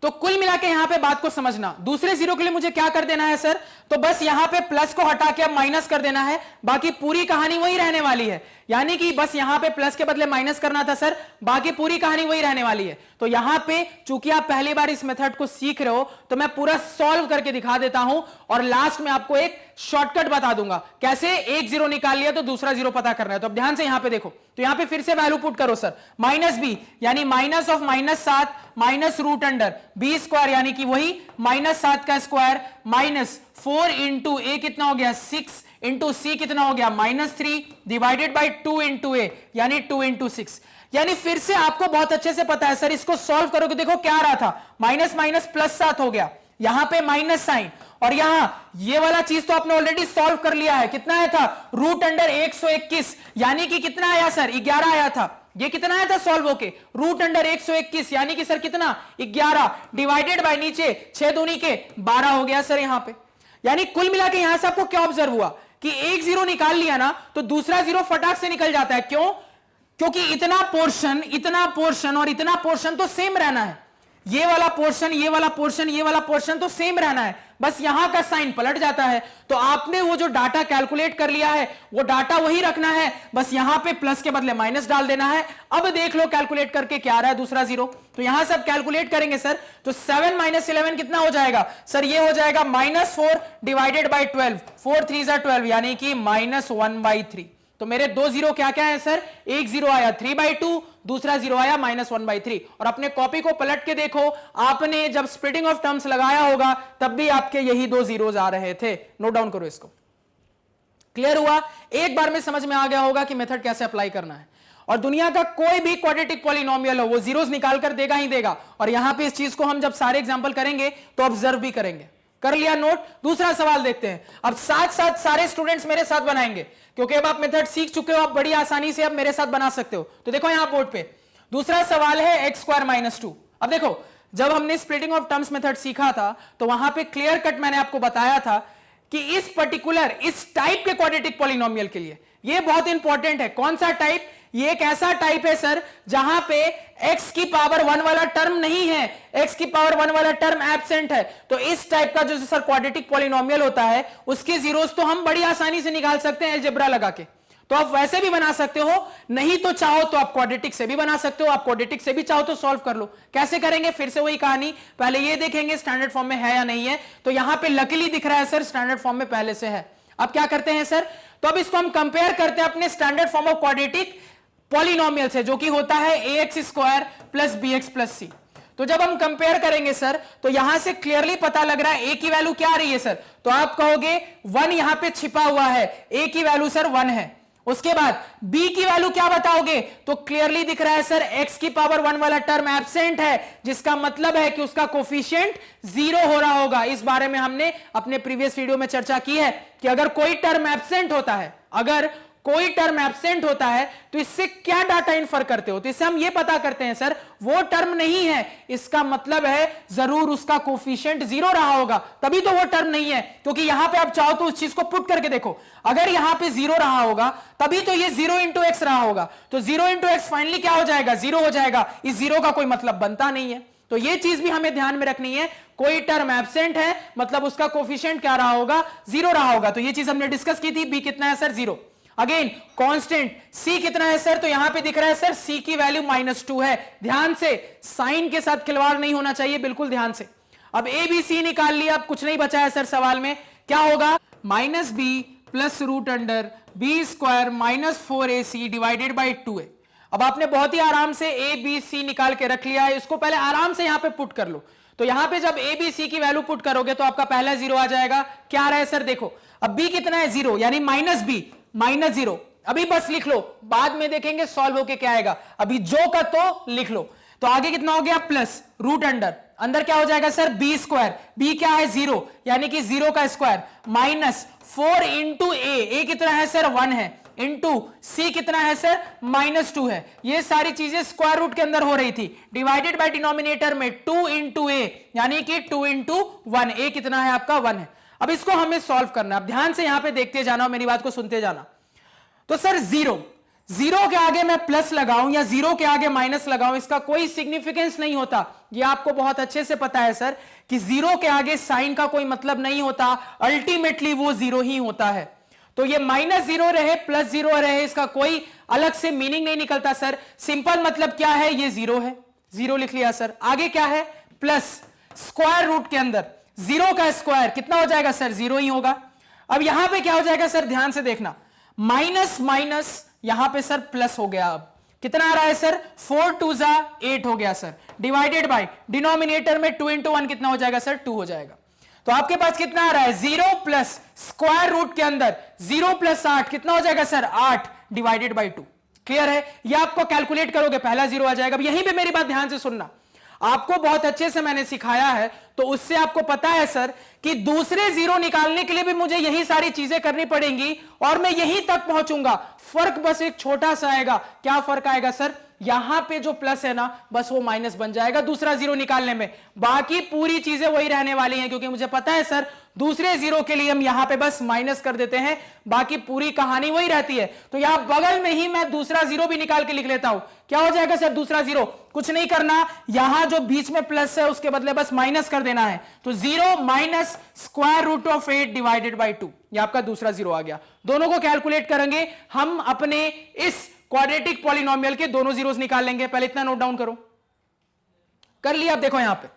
तो कुल मिला के यहां पे बात को समझना, दूसरे जीरो के लिए मुझे क्या कर देना है सर, तो बस यहां पे प्लस को हटा के अब माइनस कर देना है, बाकी पूरी कहानी वही रहने वाली है, यानी कि बस यहां पे प्लस के बदले माइनस करना था सर, बाकी पूरी कहानी वही रहने वाली है। तो यहां पे चूंकि आप पहली बार इस मेथड को सीख रहे हो तो मैं पूरा सॉल्व करके दिखा देता हूं और लास्ट में आपको एक शॉर्टकट बता दूंगा कैसे एक जीरो निकाल लिया तो दूसरा जीरो पता करना है। तो अब ध्यान से यहां पे देखो, तो यहां पे फिर से वैल्यू पुट करो सर, -b यानी minus of -7 minus root under B square, यानी कि वही -7 का स्क्वायर, -4 इंटू ए कितना हो गया 6 इंटू सी कितना हो गया -3 डिवाइडेड बाई 2 इंटू ए, यानी 2 इंटू 6। यानी फिर से आपको बहुत अच्छे से पता है सर, इसको सॉल्व करोगे देखो क्या आ रहा था, माइनस माइनस +7 हो गया, यहां पे माइनस साइन, और यहां ये वाला चीज तो आपने ऑलरेडी सॉल्व कर लिया है। कितना आया था? रूट अंडर 121, यानी कि कितना आया सर? 11 आया था। ये कितना आया था सॉल्व होके? रूट अंडर 121, यानी कि सर कितना? 11 डिवाइडेड बाय नीचे 6 दूनी के 12 हो गया सर यहां पे। यानी कुल मिला के यहां से आपको क्या ऑब्जर्व हुआ कि एक जीरो निकाल लिया ना तो दूसरा जीरो फटाक से निकल जाता है। क्यों? क्योंकि इतना पोर्शन और इतना पोर्शन तो सेम रहना है। ये वाला पोर्शन, ये वाला पोर्शन, ये वाला पोर्शन तो सेम रहना है, बस यहां का साइन पलट जाता है। तो आपने वो जो डाटा कैलकुलेट कर लिया है वो डाटा वही रखना है, बस यहां पे प्लस के बदले माइनस डाल देना है। अब देख लो कैलकुलेट करके क्या आ रहा है दूसरा जीरो। तो यहां सब कैलकुलेट करेंगे सर तो 7 माइनस 11 कितना हो जाएगा सर? ये हो जाएगा -4 डिवाइडेड बाई 12, 4 3 12, यानी कि -1/3। तो मेरे दो जीरो क्या क्या है सर? एक जीरो आया 3/2, दूसरा जीरो आया -1/3। और अपने कॉपी को पलट के देखो, आपने जब स्प्लिटिंग ऑफ टर्म्स लगाया होगा तब भी आपके यही दो जीरोज आ रहे थे। नोट डाउन करो इसको। क्लियर हुआ? एक बार में समझ में आ गया होगा कि मेथड कैसे अप्लाई करना है। और दुनिया का कोई भी क्वाड्रेटिक पॉलिनोमियल हो वो जीरोज निकाल कर देगा ही देगा। और यहां पे इस चीज को हम जब सारे एग्जांपल करेंगे तो ऑब्जर्व भी करेंगे। कर लिया नोट? दूसरा सवाल देखते हैं। अब साथ साथ सारे स्टूडेंट्स मेरे साथ बनाएंगे, क्योंकि अब आप मेथड सीख चुके हो, आप बड़ी आसानी से अब मेरे साथ बना सकते हो। तो देखो यहां बोर्ड पे दूसरा सवाल है x² - 2। अब देखो, जब हमने स्प्लिटिंग ऑफ टर्म्स मेथड सीखा था तो वहां पे क्लियर कट मैंने आपको बताया था कि इस पर्टिकुलर इस टाइप के क्वाड्रेटिक पॉलिनोमियल के लिए ये बहुत इंपॉर्टेंट है। कौन सा टाइप? ये एक ऐसा टाइप है सर जहां पे x की पावर 1 वाला टर्म नहीं है, x की पावर 1 वाला टर्म एब्सेंट है। तो इस टाइप का जो सर क्वाड्रेटिक पॉलिनोमियल होता है उसके जीरोस तो हम बड़ी आसानी से निकाल सकते हैं अलजेब्रा लगा के। तो आप वैसे भी बना सकते हो, नहीं तो चाहो तो आप क्वाड्रेटिक से भी बना सकते हो। आप क्वाड्रेटिक से भी चाहो तो सॉल्व कर लो। कैसे करेंगे? फिर से वही कहानी, पहले ये देखेंगे स्टैंडर्ड फॉर्म में है या नहीं है। तो यहां पे लकीली दिख रहा है सर स्टैंडर्ड फॉर्म में पहले से है। अब क्या करते हैं सर? तो अब इसको हम कंपेयर करते हैं अपने standard form of quadratic polynomial से, जो कि होता है ax² + bx + c। तो जब हम कंपेयर करेंगे सर तो यहां से क्लियरली पता लग रहा है a की वैल्यू क्या आ रही है सर? तो आप कहोगे 1 यहां पे छिपा हुआ है, a की वैल्यू सर 1 है। उसके बाद b की वैल्यू क्या बताओगे? तो क्लियरली दिख रहा है सर x की पावर 1 वाला टर्म एब्सेंट है, जिसका मतलब है कि उसका कोफिशिएंट 0 हो रहा होगा। इस बारे में हमने अपने प्रीवियस वीडियो में चर्चा की है कि अगर कोई टर्म एब्सेंट होता है, अगर कोई टर्म एब्सेंट होता है तो इससे क्या डाटा इन्फर करते हो? तो इससे हम ये पता करते हैं सर वो टर्म नहीं है, इसका मतलब है जरूर उसका कोफिशिएंट 0 रहा होगा, तभी तो वो टर्म नहीं है। क्योंकि यहां पे आप चाहो तो उस चीज को पुट करके देखो, अगर यहां पे 0 रहा होगा तभी तो ये 0 × x रहा होगा। तो 0 × x फाइनली क्या हो जाएगा? 0 हो जाएगा। इस 0 का कोई मतलब बनता नहीं है। तो ये चीज भी हमें ध्यान में रखनी है, कोई टर्म एब्सेंट है मतलब उसका कोफिशिएंट क्या रहा होगा? 0 रहा होगा। तो ये चीज हमने डिस्कस की थी। b कितना है सर? 0। अगेन कांस्टेंट c कितना है सर? तो यहां पे दिख रहा है सर c की वैल्यू -2 है। ध्यान से, साइन के साथ खिलवाड़ नहीं होना चाहिए, बिल्कुल ध्यान से। अब a b c निकाल लिया, अब कुछ नहीं बचा है सर सवाल में। क्या होगा? -b + √b² - 4ac divided by 2a। अब आपने बहुत ही आराम से a b c निकाल के रख लिया है, इसको पहले आराम से यहां पे पुट कर लो। तो यहां पे जब a b c की वैल्यू पुट करोगे तो आपका पहला 0 आ जाएगा। क्या आ रहा है सर? देखो अब b कितना है? 0, यानी -b -0। अभी बस लिख लो, बाद में देखेंगे सॉल्व होके क्या आएगा। अभी जो का तो लिख लो। तो आगे कितना हो गया? प्लस रूट अंदर क्या हो जाएगा सर? b²। b क्या है? 0, यानी कि 0 का स्क्वायर -4 × a कितना है सर? 1 है, इंटू c कितना है सर? -2 है। ये सारी चीजें स्क्वायर रूट के अंदर हो रही थी, डिवाइडेड बाय डिनोमिनेटर में 2 × a, यानी कि 2 × 1। a कितना है आपका? 1 है। अब इसको हमें सॉल्व करना है। अब ध्यान से यहां पे देखते जाना, मेरी बात को सुनते जाना। तो सर 0 के आगे मैं प्लस लगाऊं या 0 के आगे माइनस लगाऊं, इसका कोई सिग्निफिकेंस नहीं होता। ये आपको बहुत अच्छे से पता है सर कि 0 के आगे साइन का कोई मतलब नहीं होता, अल्टीमेटली वो 0 ही होता है। तो ये -0 रहे +0 रहे, इसका कोई अलग से मीनिंग नहीं निकलता सर। सिंपल मतलब क्या है? ये 0 है, 0 लिख लिया सर। आगे क्या है? प्लस स्क्वायर रूट के अंदर 0 का स्क्वायर कितना हो जाएगा सर? 0 ही होगा। अब यहां पे क्या हो जाएगा सर? ध्यान से देखना, माइनस माइनस यहां पे सर प्लस हो गया। अब कितना आ रहा है सर? 4 2 8 हो गया सर, डिवाइडेड बाय डिनोमिनेटर में 2 × 1 कितना हो जाएगा सर? 2 हो जाएगा। तो आपके पास कितना आ रहा है? 0 प्लस स्क्वायर रूट के अंदर 0 + 8 कितना हो जाएगा सर? 8 divided by 2। क्लियर है? ये आपको कैलकुलेट करोगे पहला 0 आ जाएगा। अब यहीं पे मेरी बात ध्यान से सुनना। आपको बहुत अच्छे से मैंने सिखाया है, तो उससे आपको पता है सर कि दूसरे जीरो निकालने के लिए भी मुझे यही सारी चीजें करनी पड़ेंगी और मैं यहीं तक पहुंचूंगा। फर्क बस एक छोटा सा आएगा। क्या फर्क आएगा सर? यहां पे जो प्लस है ना, बस वो माइनस बन जाएगा दूसरा जीरो निकालने में। बाकी पूरी चीजें वही रहने वाली हैं, क्योंकि मुझे पता है सर दूसरे जीरो के लिए हम यहां पे बस माइनस कर देते हैं, बाकी पूरी कहानी वही रहती है। तो यहां बगल में ही मैं दूसरा जीरो भी निकाल के लिख लेता हूं। क्या हो जाएगा सर दूसरा जीरो? कुछ नहीं करना, यहां जो बीच में प्लस है उसके बदले बस माइनस कर देना है। तो 0 minus square root of 8 divided by 2, यह आपका दूसरा जीरो आ गया। दोनों को कैलकुलेट करेंगे हम, अपने इस क्वाड्रेटिक पॉलिनोमियल के दोनों जीरोस निकाल लेंगे। पहले इतना नोट डाउन करो, कर लिया। आप देखो यहां पे,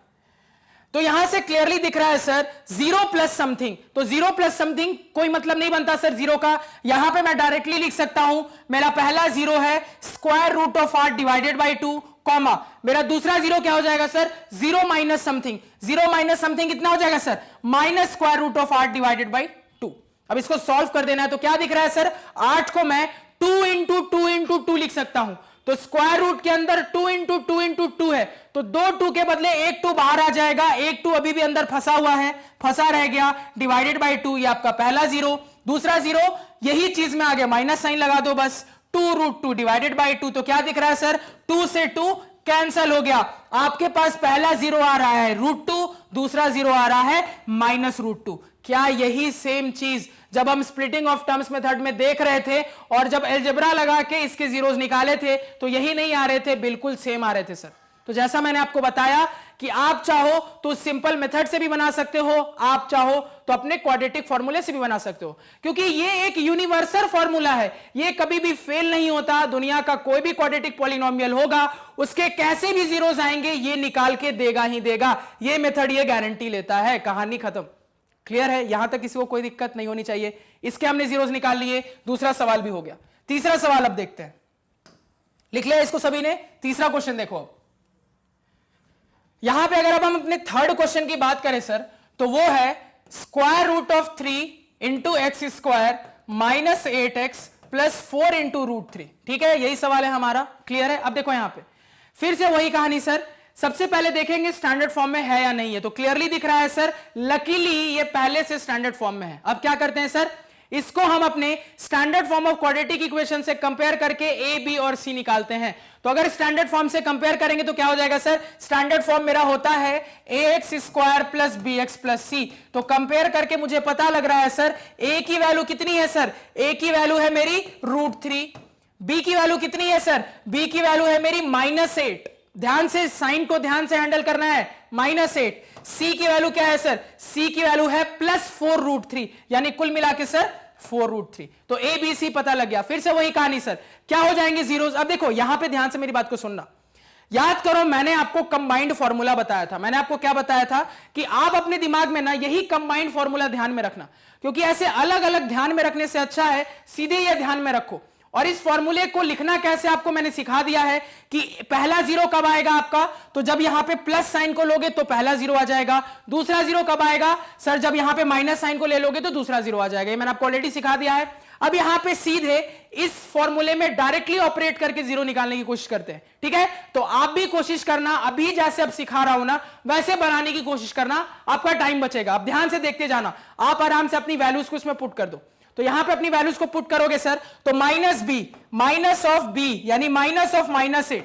तो यहां से क्लियरली दिख रहा है सर 0 प्लस समथिंग। तो 0 प्लस समथिंग कोई मतलब नहीं बनता सर जीरो का। यहां पे मैं डायरेक्टली लिख सकता हूं, मेरा पहला जीरो है square root of 8 divided by 2, comma मेरा दूसरा जीरो क्या हो जाएगा sir? 0 minus something. 0 minus something कितना हो जाएगा sir? Minus square root of 8 divided by 2। अब इसको सॉल्व कर देना है। तो क्या दिख रहा है सर? 8 को मैं 2 इंटू 2 इंटू 2 लिख सकता हूं। तो स्क्वायर रूट के अंदर 2 इंटू 2 इंटू 2 है, तो 2 2 के बदले 1 2 बाहर आ जाएगा। 1 2 अभी भी अंदर फंसा हुआ है, फंसा रह गया, डिवाइडेड बाई 2। ये आपका पहला जीरो। दूसरा जीरो यही चीज में आ गया, माइनस साइन लगा दो बस। 2 रूट 2 डिवाइडेड बाई 2। तो क्या दिख रहा है सर? 2 से 2 कैंसल हो गया। आपके पास पहला जीरो आ रहा है √2, दूसरा जीरो आ रहा है माइनस √2। क्या यही सेम चीज जब हम स्प्लिटिंग ऑफ टर्म्स मेथड में देख रहे थे और जब अलजेब्रा लगा के इसके जीरोस निकाले थे तो यही नहीं आ रहे थे? बिल्कुल सेम आ रहे थे सर। तो जैसा मैंने आपको बताया कि आप चाहो तो सिंपल मेथड से भी बना सकते हो, आप चाहो तो अपने क्वाड्रेटिक फॉर्मूले से भी बना सकते हो, क्योंकि ये एक यूनिवर्सल फॉर्मूला है, ये कभी भी फेल नहीं होता। दुनिया का कोई भी क्वाड्रेटिक पॉलिनोमियल होगा, उसके कैसे भी जीरोस आएंगे ये निकाल के देगा ही देगा। ये मेथड ये गारंटी लेता है। कहानी खत्म। क्लियर है? यहां तक किसी को कोई दिक्कत नहीं होनी चाहिए। इसके हमने जीरोस निकाल लिए, दूसरा सवाल भी हो गया। तीसरा सवाल अब देखते हैं। लिख लिया इसको सभी ने? तीसरा क्वेश्चन देखो। यहां पे अगर अब हम अपने थर्ड क्वेश्चन की बात करें सर, तो वो है square root of 3 into X square minus 8x plus 4 into √3। ठीक है, यही सवाल है हमारा। क्लियर है? अब देखो यहां पे फिर से वही कहानी सर। सबसे पहले देखेंगे स्टैंडर्ड फॉर्म में है या नहीं है। तो क्लियरली दिख रहा है सर, लकीली ये पहले से स्टैंडर्ड फॉर्म में है। अब क्या करते हैं सर, इसको हम अपने standard form of quadratic equation से कंपेयर करके ए, बी और सी निकालते हैं। तो अगर स्टैंडर्ड फॉर्म से कंपेयर करेंगे तो क्या हो जाएगा सर? स्टैंडर्ड फॉर्म मेरा होता है ax square plus bx plus c. तो कंपेयर करके मुझे पता लग रहा है सर a की वैल्यू कितनी है सर? a की वैल्यू है मेरी √3। b की वैल्यू कितनी है सर? b की वैल्यू है मेरी -8। ध्यान से साइन को ध्यान से हैंडल करना है। -8। सी की वैल्यू क्या है सर? सी की वैल्यू है +4 √3, यानी कुल मिला के सर 4 √3। तो ए बी सी पता लग गया। फिर से वही कहानी सर, क्या हो जाएंगे जीरोस? अब देखो यहां पे ध्यान से मेरी बात को सुनना। याद करो मैंने आपको कंबाइंड फॉर्मूला बताया था। मैंने आपको क्या बताया था कि आप अपने दिमाग में ना यही कंबाइंड फॉर्मूला ध्यान में रखना, क्योंकि ऐसे अलग अलग ध्यान में रखने से अच्छा है सीधे यह ध्यान में रखो। और इस फॉर्मूले को लिखना कैसे आपको मैंने सिखा दिया है कि पहला जीरो कब आएगा आपका? तो जब यहां पे प्लस साइन को लोगे तो पहला जीरो आ जाएगा। दूसरा जीरो कब आएगा सर? जब यहां पे माइनस साइन को ले लोगे तो दूसरा जीरो आ जाएगा। ये मैंने आपको ऑलरेडी सिखा दिया है। अब यहां पे सीधे इस फॉर्मूले में डायरेक्टली ऑपरेट करके जीरो निकालने की कोशिश करते हैं। ठीक है, तो आप भी कोशिश करना, अभी जैसे अब सिखा रहा हूं ना वैसे बनाने की कोशिश करना, आपका टाइम बचेगा। आप ध्यान से देखते जाना, आप आराम से अपनी वैल्यूज को इसमें पुट कर दो। तो यहां पे अपनी वैल्यूज को पुट करोगे सर, तो -b माइनस ऑफ b यानी minus of -8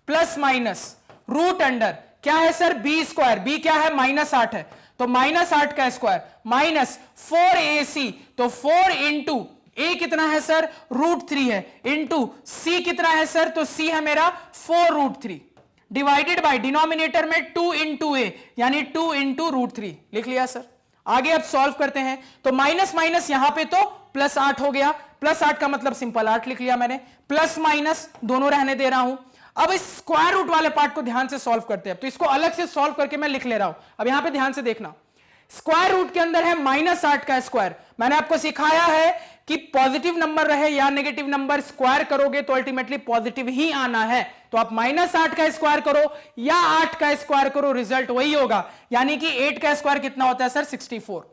plus minus root under क्या है सर? b square. b क्या है? -8 है, तो -8 का स्क्वायर माइनस 4ac। तो 4 इंटू a कितना है सर? √3 है, इंटू c कितना है सर? तो c है मेरा 4 √3 डिवाइडेड बाय डिनोमिनेटर में 2 इंटू a यानी 2 इंटू √3। लिख लिया सर। आगे अब सॉल्व करते हैं। तो माइनस माइनस यहां पे तो +8 हो गया। +8 का मतलब सिंपल 8 लिख लिया मैंने। प्लस माइनस दोनों रहने दे रहा हूं। अब इस स्क्वायर रूट वाले पार्ट को ध्यान से सॉल्व करते हैं। तो इसको अलग से सॉल्व करके मैं लिख ले रहा हूं। अब यहां पे ध्यान से देखना, स्क्वायर रूट के अंदर है -8 का स्क्वायर। मैंने आपको सिखाया है कि पॉजिटिव नंबर रहे या नेगेटिव नंबर, स्क्वायर करोगे तो अल्टीमेटली पॉजिटिव ही आना है। तो आप -8 का स्क्वायर करो या 8 का स्क्वायर करो, रिजल्ट वही होगा। यानी कि 8 का स्क्वायर कितना होता है सर? 64।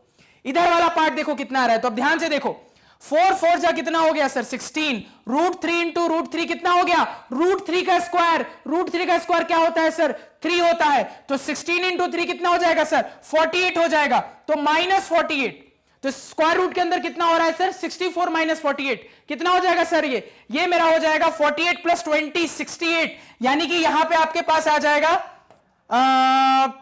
इधर वाला पार्ट देखो कितना आ रहा है। तो अब ध्यान से देखो, 4 4 जा कितना हो गया सर 16, √3 इंटू √3 कितना हो गया √3 का स्क्वायर, √3 का स्क्वायर क्या होता है सर 3 होता है, तो 16 इंटू 3 कितना हो जाएगा सर 48 हो जाएगा, तो -48, तो स्क्वायर रूट के अंदर कितना हो रहा है सर 64 - 48 कितना हो जाएगा सर, ये मेरा हो जाएगा 48 + 20 68, यानी कि यहां पे आपके पास आ जाएगा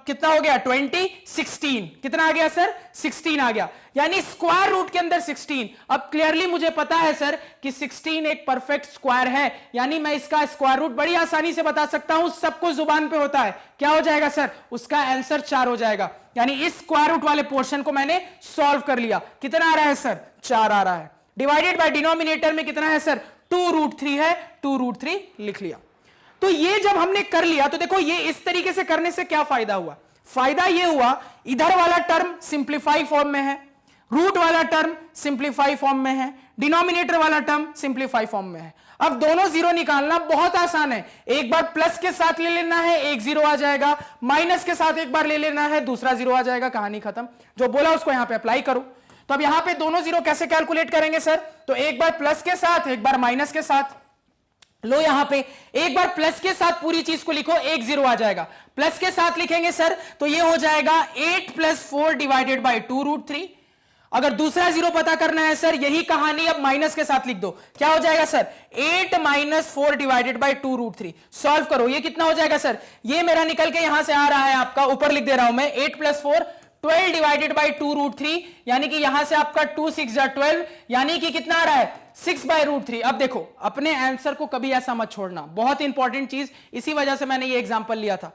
कितना हो गया 20 16, कितना आ गया सर 16 आ गया, यानी स्क्वायर रूट के अंदर 16। अब क्लियरली मुझे पता है सर कि 16 एक परफेक्ट स्क्वायर है, यानी मैं इसका स्क्वायर रूट बड़ी आसानी से बता सकता हूं, सबको जुबान पे होता है, क्या हो जाएगा सर उसका आंसर 4 हो जाएगा, यानी इस स्क्वायर रूट वाले पोर्शन को मैंने सॉल्व कर लिया। कितना आ रहा है सर 4 आ रहा है, डिवाइडेड बाय डिनोमिनेटर में कितना है सर 2√3 है, 2√3 लिख लिया। तो ये जब हमने कर लिया तो देखो ये इस तरीके से करने से क्या फायदा हुआ, फायदा ये हुआ इधर वाला टर्म सिंप्लीफाई फॉर्म में है, रूट वाला टर्म सिंप्लीफाई फॉर्म में है, डिनोमिनेटर वाला टर्म सिंप्लीफाई फॉर्म में है। अब दोनों जीरो निकालना बहुत आसान है, एक बार प्लस के साथ ले लेना है, एक जीरो आ जाएगा, माइनस के साथ एक बार ले लेना है, दूसरा जीरो आ जाएगा, कहानी खत्म। जो बोला उसको यहां पे अप्लाई करो। तो अब यहां पे दोनों जीरो कैसे कैलकुलेट करेंगे सर, तो एक बार प्लस के साथ एक बार माइनस के साथ लो, यहां पे एक बार प्लस के साथ पूरी चीज को लिखो, एक जीरो आ जाएगा, प्लस के साथ लिखेंगे सर तो ये हो जाएगा 8 + 4 डिवाइडेड बाय 2√3। अगर दूसरा जीरो पता करना है सर, यही कहानी अब माइनस के साथ लिख दो, क्या हो जाएगा सर 8 - 4 डिवाइडेड बाय 2√3। सॉल्व करो, ये कितना हो जाएगा सर, ये मेरा निकल के यहां से आ रहा है आपका, ऊपर लिख दे रहा हूं मैं 8 + 4 12 डिवाइडेड बाय 2√3, यानी कि यहां से आपका 2 6 जा 12, यानी कि कितना आ रहा है 6/√3। अब देखो अपने आंसर को कभी ऐसा मत छोड़ना, बहुत इंपॉर्टेंट चीज, इसी वजह से मैंने ये एग्जांपल लिया था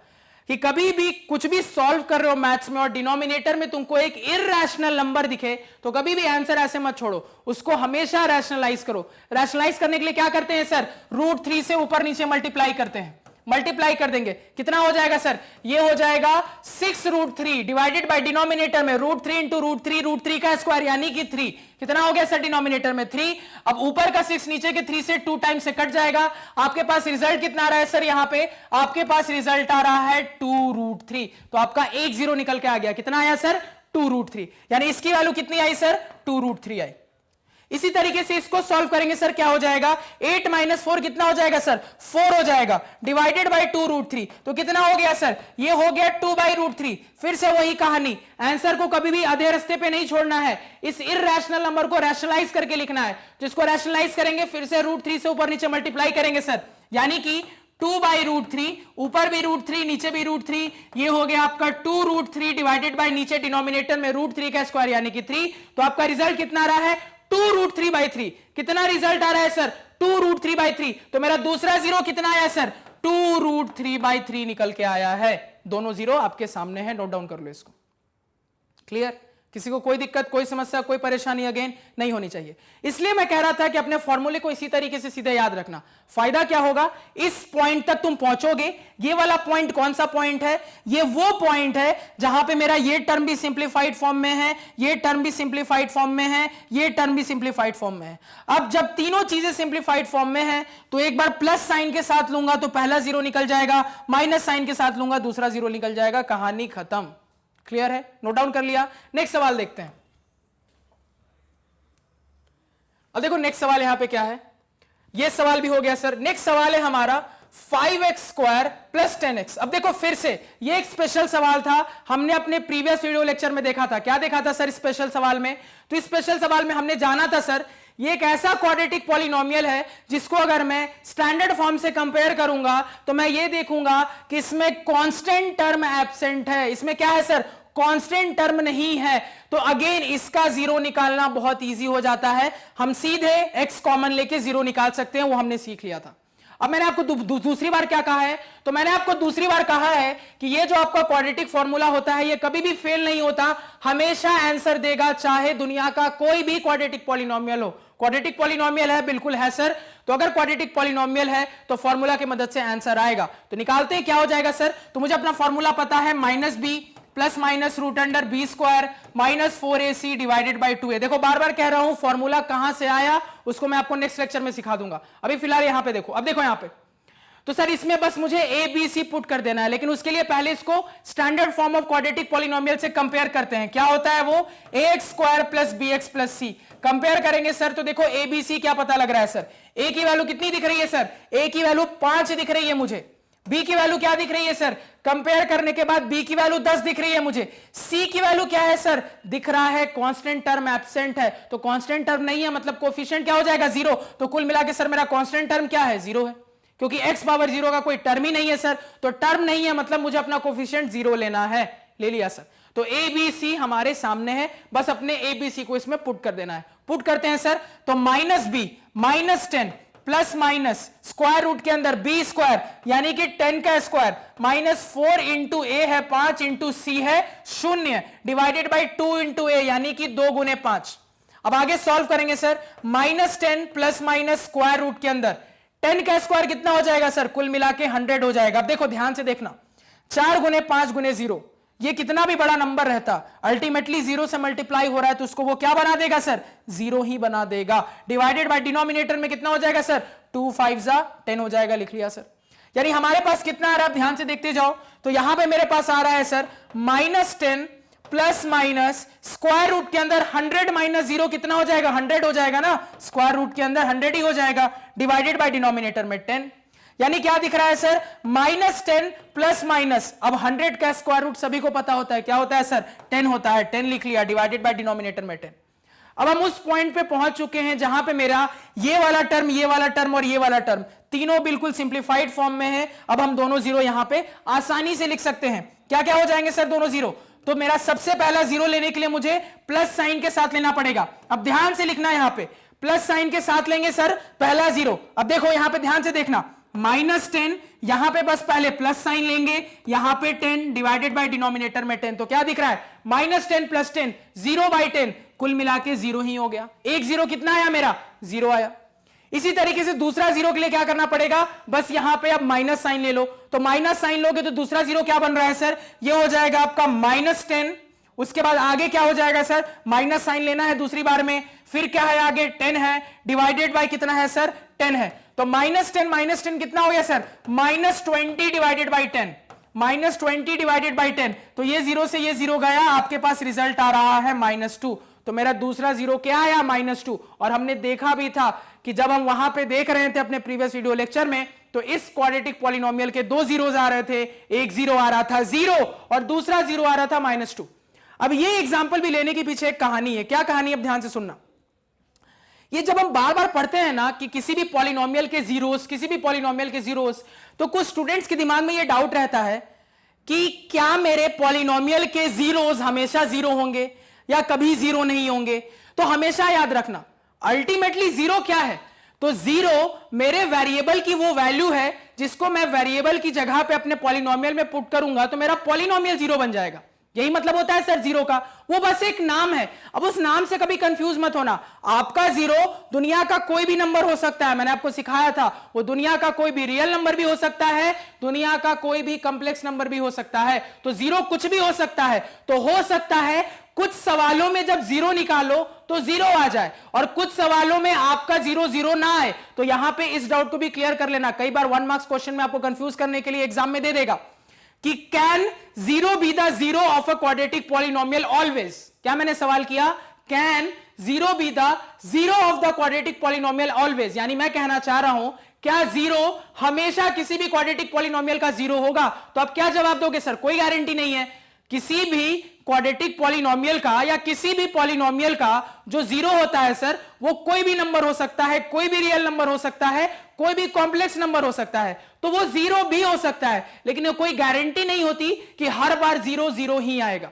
कि कभी भी कुछ भी सॉल्व कर रहे हो मैथ्स में और डिनोमिनेटर में तुमको एक इरैशनल नंबर दिखे तो कभी भी आंसर ऐसे मत छोड़ो, उसको हमेशा रैशनलाइज करो। रैशनलाइज करने के लिए क्या करते हैं सर, √3 से ऊपर नीचे मल्टीप्लाई करते हैं, मल्टीप्लाई कर देंगे, कितना हो जाएगा सर, ये हो जाएगा 6√3 डिवाइडेड बाय डिनोमिनेटर में √3 इंटू √3, √3 का स्क्वायर यानी कि 3, कितना हो गया सर डिनोमिनेटर में 3। अब ऊपर का 6 नीचे के 3 से 2 टाइम से कट जाएगा, आपके पास रिजल्ट कितना आ रहा है सर, यहां पे आपके पास रिजल्ट आ रहा है 2√3, तो आपका एक जीरो निकल के आ गया, कितना आया सर 2√3, यानी इसकी वैल्यू कितनी आई सर 2√3 आई। इसी तरीके से इसको सॉल्व करेंगे सर, क्या हो जाएगा 8 - 4 कितना हो जाएगा सर 4 हो जाएगा, डिवाइडेड बाय 2√3, तो कितना हो गया सर, ये हो गया 2/√3। फिर से वही कहानी, आंसर को कभी भी आधे रास्ते पे नहीं छोड़ना है, इस इरैशनल नंबर को रैशनलाइज करके लिखना है, तो इसको रैशनलाइज करेंगे, फिर से √3 से ऊपर नीचे मल्टीप्लाई करेंगे सर, यानी कि 2/√3, ऊपर भी √3 नीचे भी √3, ये हो गया आपका 2√3 डिवाइडेड बाय नीचे डिनोमिनेटर में √3 का स्क्वायर यानी कि 3, तो आपका रिजल्ट कितना आ रहा है 2√3/3। कितना रिजल्ट आ रहा है सर 2√3/3, तो मेरा दूसरा जीरो कितना आया सर 2√3/3 निकल के आया है। दोनों जीरो आपके सामने है, नोट डाउन कर लो इसको। क्लियर, किसी को कोई दिक्कत कोई समस्या कोई परेशानी अगेन नहीं होनी चाहिए। इसलिए मैं कह रहा था कि अपने फॉर्मूले को इसी तरीके से सीधे याद रखना, फायदा क्या होगा, इस पॉइंट तक तुम पहुंचोगे। ये वाला पॉइंट कौन सा पॉइंट है, ये वो पॉइंट है जहां पे मेरा ये टर्म भी सिंप्लीफाइड फॉर्म में है, ये टर्म भी सिंप्लीफाइड फॉर्म में है, ये टर्म भी सिंप्लीफाइड फॉर्म में है। अब जब तीनों चीजें सिंप्लीफाइड फॉर्म में है तो एक बार प्लस साइन के साथ लूंगा तो पहला जीरो निकल जाएगा, माइनस साइन के साथ लूंगा दूसरा जीरो निकल जाएगा, कहानी खत्म। क्लियर है, नोट डाउन कर लिया। नेक्स्ट सवाल देखते हैं। अब देखो नेक्स्ट सवाल यहां पे क्या है, ये सवाल भी हो गया सर। नेक्स्ट सवाल है हमारा 5x² + 10x। अब देखो फिर से ये एक स्पेशल सवाल था, हमने अपने प्रीवियस वीडियो लेक्चर में देखा था। क्या देखा था सर स्पेशल सवाल में, तो स्पेशल सवाल में हमने जाना था सर ये एक ऐसा क्वाड्रेटिक पॉलिनोमियल है जिसको अगर मैं स्टैंडर्ड फॉर्म से कंपेयर करूंगा तो मैं ये देखूंगा कि इसमें कांस्टेंट टर्म एब्सेंट है। इसमें क्या है सर, कांस्टेंट टर्म नहीं है, तो अगेन इसका जीरो निकालना बहुत इजी हो जाता है। हम सीधे x कॉमन लेके जीरो निकाल सकते हैं, वो हमने सीख लिया था। अब मैंने आपको दूसरी बार क्या कहा है, तो मैंने आपको दूसरी बार कहा है कि ये जो आपका क्वाड्रेटिक फॉर्मूला होता है ये कभी भी फेल नहीं होता, हमेशा आंसर देगा, चाहे दुनिया का कोई भी क्वाड्रेटिक पॉलिनोमियल हो। क्वाड्रेटिक पॉलिनोमियल है, बिल्कुल है सर, तो अगर क्वाड्रेटिक पॉलिनोमियल है तो फॉर्मूला की मदद से आंसर आएगा। तो निकालते हैं, क्या हो जाएगा सर, तो मुझे अपना फॉर्मूला पता है -b + -√b² -4ac divided by 2a। देखो बार बार कह रहा हूं फॉर्मूला कहां से आया उसको मैं आपको नेक्स्ट लेक्चर में सिखा दूंगा, अभी फिलहाल यहां पे देखो। अब देखो यहां पे तो सर इसमें बस मुझे ए बी सी पुट कर देना है, लेकिन उसके लिए पहले इसको standard form of quadratic polynomial से कंपेयर करते हैं। क्या होता है वो, ax square plus bx plus c. Compare करेंगे सर तो देखो ए बी सी क्या पता लग रहा है सर, ए की वैल्यू कितनी दिख रही है सर, ए की वैल्यू 5 दिख रही है मुझे, बी की वैल्यू क्या दिख रही है सर, कंपेयर करने के बाद बी की वैल्यू 10 दिख रही है मुझे, सी की वैल्यू क्या है सर, दिख रहा है कांस्टेंट टर्म एब्सेंट है, तो कांस्टेंट टर्म नहीं है मतलब कोफिशिएंट क्या हो जाएगा 0। तो कुल मिला के सर मेरा कांस्टेंट टर्म क्या है 0 है, क्योंकि x पावर 0 का कोई टर्म ही नहीं है सर, तो टर्म नहीं है मतलब मुझे अपना कोफिशिएंट 0 लेना है, ले लिया सर। तो ए बी सी हमारे सामने है, बस अपने ए बी सी को इसमें पुट कर देना है। पुट करते हैं सर, तो minus B minus 10 plus minus square root के अंदर बी स्क्वायर यानी कि 10 का स्क्वायर माइनस 4 इंटू ए है 5 इंटू सी है 0 डिवाइडेड बाई 2 इंटू ए यानी कि 2 गुने 5। अब आगे सॉल्व करेंगे sir, minus 10 plus minus square root के अंदर 10 का स्क्वायर कितना हो जाएगा सर, कुल मिला के 100 हो जाएगा। अब देखो ध्यान से देखना, 4 गुने 5 गुने 0, ये कितना भी बड़ा नंबर रहता अल्टीमेटली 0 से मल्टीप्लाई हो रहा है तो उसको वो क्या बना देगा सर, 0 ही बना देगा। डिवाइडेड बाय डिनोमिनेटर में कितना हो जाएगा सर, 2 5 जा 10 हो जाएगा, लिख लिया सर। यानी हमारे पास कितना आ रहा है, ध्यान से देखते जाओ, तो यहां पे मेरे पास आ रहा है sir minus 10 plus minus square root के अंदर 100 माइनस 0 कितना हो जाएगा, 100 हो जाएगा ना, स्क्वायर रूट के अंदर 100 ही हो जाएगा, डिवाइडेड बाय डिनोमिनेटर में 10। यानी क्या दिख रहा है सर, माइनस 10 प्लस माइनस, अब 100 का स्क्वायर रूट सभी को पता होता है क्या होता है सर, 10 होता है, 10 लिख लिया, डिवाइडेड बाय डिनोमिनेटर में 10। अब हम उस पॉइंट पे पहुंच चुके हैं जहां पे मेरा ये वाला टर्म, ये वाला टर्म और ये वाला टर्म तीनों बिल्कुल सिंप्लीफाइड फॉर्म में है। अब हम दोनों जीरो यहां पे आसानी से लिख सकते हैं। क्या क्या हो जाएंगे सर दोनों जीरो, तो मेरा सबसे पहला जीरो लेने के लिए मुझे प्लस साइन के साथ लेना पड़ेगा। अब ध्यान से लिखना है, यहां पे प्लस साइन के साथ लेंगे सर पहला जीरो। अब देखो यहां पे ध्यान से देखना, माइनस 10 यहां पे बस पहले प्लस साइन लेंगे, यहां पे 10 डिवाइडेड बाय डिनोमिनेटर में 10, तो क्या दिख रहा है माइनस 10 प्लस 10 0 बाई 10, कुल मिला के 0 ही हो गया। एक जीरो कितना आया मेरा, 0 आया। इसी तरीके से दूसरा जीरो के लिए क्या करना पड़ेगा, बस यहां पे अब माइनस साइन ले लो, तो माइनस साइन लोगे तो दूसरा जीरो क्या बन रहा है सर, ये हो जाएगा आपका माइनस 10। उसके बाद आगे क्या हो जाएगा सर, माइनस साइन लेना है दूसरी बार में, फिर क्या है आगे 10 है, डिवाइडेड बाय कितना है सर 10 है, तो माइनस 10 कितना हो गया sir, minus 20 divided by 10, minus 20 divided by 10, तो ये जीरो से ये जीरो गया, आपके पास रिजल्ट आ रहा है -2। तो मेरा दूसरा जीरो क्या आया -2। और हमने देखा भी था कि जब हम वहां पे देख रहे थे अपने प्रीवियस वीडियो लेक्चर में, तो इस क्वाड्रेटिक पॉलिनोमियल के दो जीरोस आ रहे थे, एक जीरो आ रहा था 0 और दूसरा जीरो आ रहा था -2। अब ये एग्जांपल भी लेने के पीछे एक कहानी है। क्या कहानी, अब ध्यान से सुनना। ये जब हम बार बार पढ़ते हैं ना कि किसी भी पॉलिनोमियल के जीरोस, किसी भी पॉलिनोमियल के जीरोस, तो कुछ स्टूडेंट्स के दिमाग में ये डाउट रहता है कि क्या मेरे पॉलिनोमियल के जीरोस हमेशा जीरो होंगे या कभी जीरो नहीं होंगे। तो हमेशा याद रखना अल्टीमेटली जीरो क्या है, तो जीरो मेरे वेरिएबल की वो वैल्यू है जिसको मैं वेरिएबल की जगह पे अपने पॉलिनोमियल में पुट करूंगा तो मेरा पॉलिनोमियल जीरो बन जाएगा। यही मतलब होता है सर जीरो का, वो बस एक नाम है। अब उस नाम से कभी कंफ्यूज मत होना, आपका जीरो दुनिया का कोई भी नंबर हो सकता है, मैंने आपको सिखाया था, वो दुनिया का कोई भी रियल नंबर भी हो सकता है, दुनिया का कोई भी कॉम्प्लेक्स नंबर भी हो सकता है, तो जीरो कुछ भी हो सकता है। तो हो सकता है कुछ सवालों में जब जीरो निकालो तो जीरो आ जाए और कुछ सवालों में आपका जीरो जीरो ना आए। तो यहां पे इस डाउट को भी क्लियर कर लेना, कई बार 1 मार्क्स क्वेश्चन में आपको कंफ्यूज करने के लिए एग्जाम में दे देगा कि can zero be the zero of a quadratic polynomial always. क्या मैंने सवाल किया, can zero be the zero of the quadratic polynomial always, यानी मैं कहना चाह रहा हूं क्या जीरो हमेशा किसी भी क्वाड्रेटिक पॉलिनोमियल का जीरो होगा। तो आप क्या जवाब दोगे सर, कोई गारंटी नहीं है। किसी भी क्वाड्रेटिक पॉलिनोमियल का या किसी भी पॉलिनोमियल का जो जीरो होता है सर, वो कोई भी नंबर हो सकता है, कोई भी रियल नंबर हो सकता है, कोई भी कॉम्प्लेक्स नंबर हो सकता है, तो वो जीरो भी हो सकता है, लेकिन कोई गारंटी नहीं होती कि हर बार जीरो जीरो ही आएगा।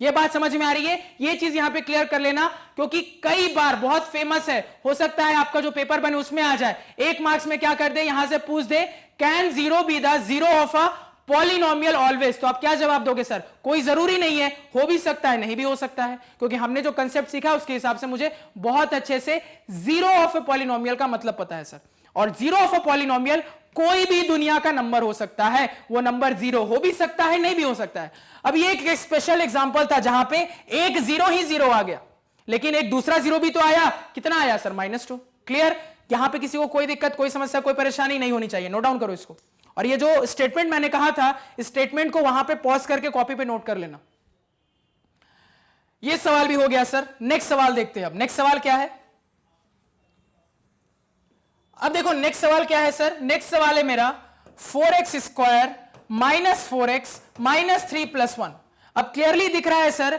ये बात समझ में आ रही है, ये चीज यहां पे क्लियर कर लेना, क्योंकि कई बार बहुत फेमस है, हो सकता है आपका जो पेपर बने उसमें आ जाए, 1 मार्क्स में क्या कर दे, यहां से पूछ they can zero be the zero of a polynomial always. तो आप क्या जवाब दोगे सर, कोई जरूरी नहीं है, हो भी सकता है नहीं भी हो सकता है, क्योंकि हमने जो कंसेप्ट सीखा उसके हिसाब से मुझे बहुत अच्छे से जीरो ऑफ ए पॉलिनोमियल का मतलब पता है सर। और जीरो ऑफ अ पॉलिनोमियल कोई भी दुनिया का नंबर हो सकता है, वो नंबर जीरो हो भी सकता है नहीं भी हो सकता है। अब ये एक स्पेशल एग्जांपल था जहां पे एक जीरो ही जीरो आ गया, लेकिन एक दूसरा जीरो भी तो आया, कितना आया सर -2। क्लियर, यहां पे किसी को कोई दिक्कत, कोई समस्या, कोई परेशानी नहीं होनी चाहिए। नोट डाउन करो इसको। और ये जो स्टेटमेंट मैंने कहा था, इस स्टेटमेंट को वहां पे पॉज करके कॉपी पे नोट कर लेना। ये सवाल भी हो गया सर। नेक्स्ट सवाल देखते हैं। अब नेक्स्ट सवाल क्या है? अब देखो नेक्स्ट सवाल क्या है सर। नेक्स्ट सवाल है मेरा 4x square minus 4x minus 3 plus 1। अब क्लियरली दिख रहा है सर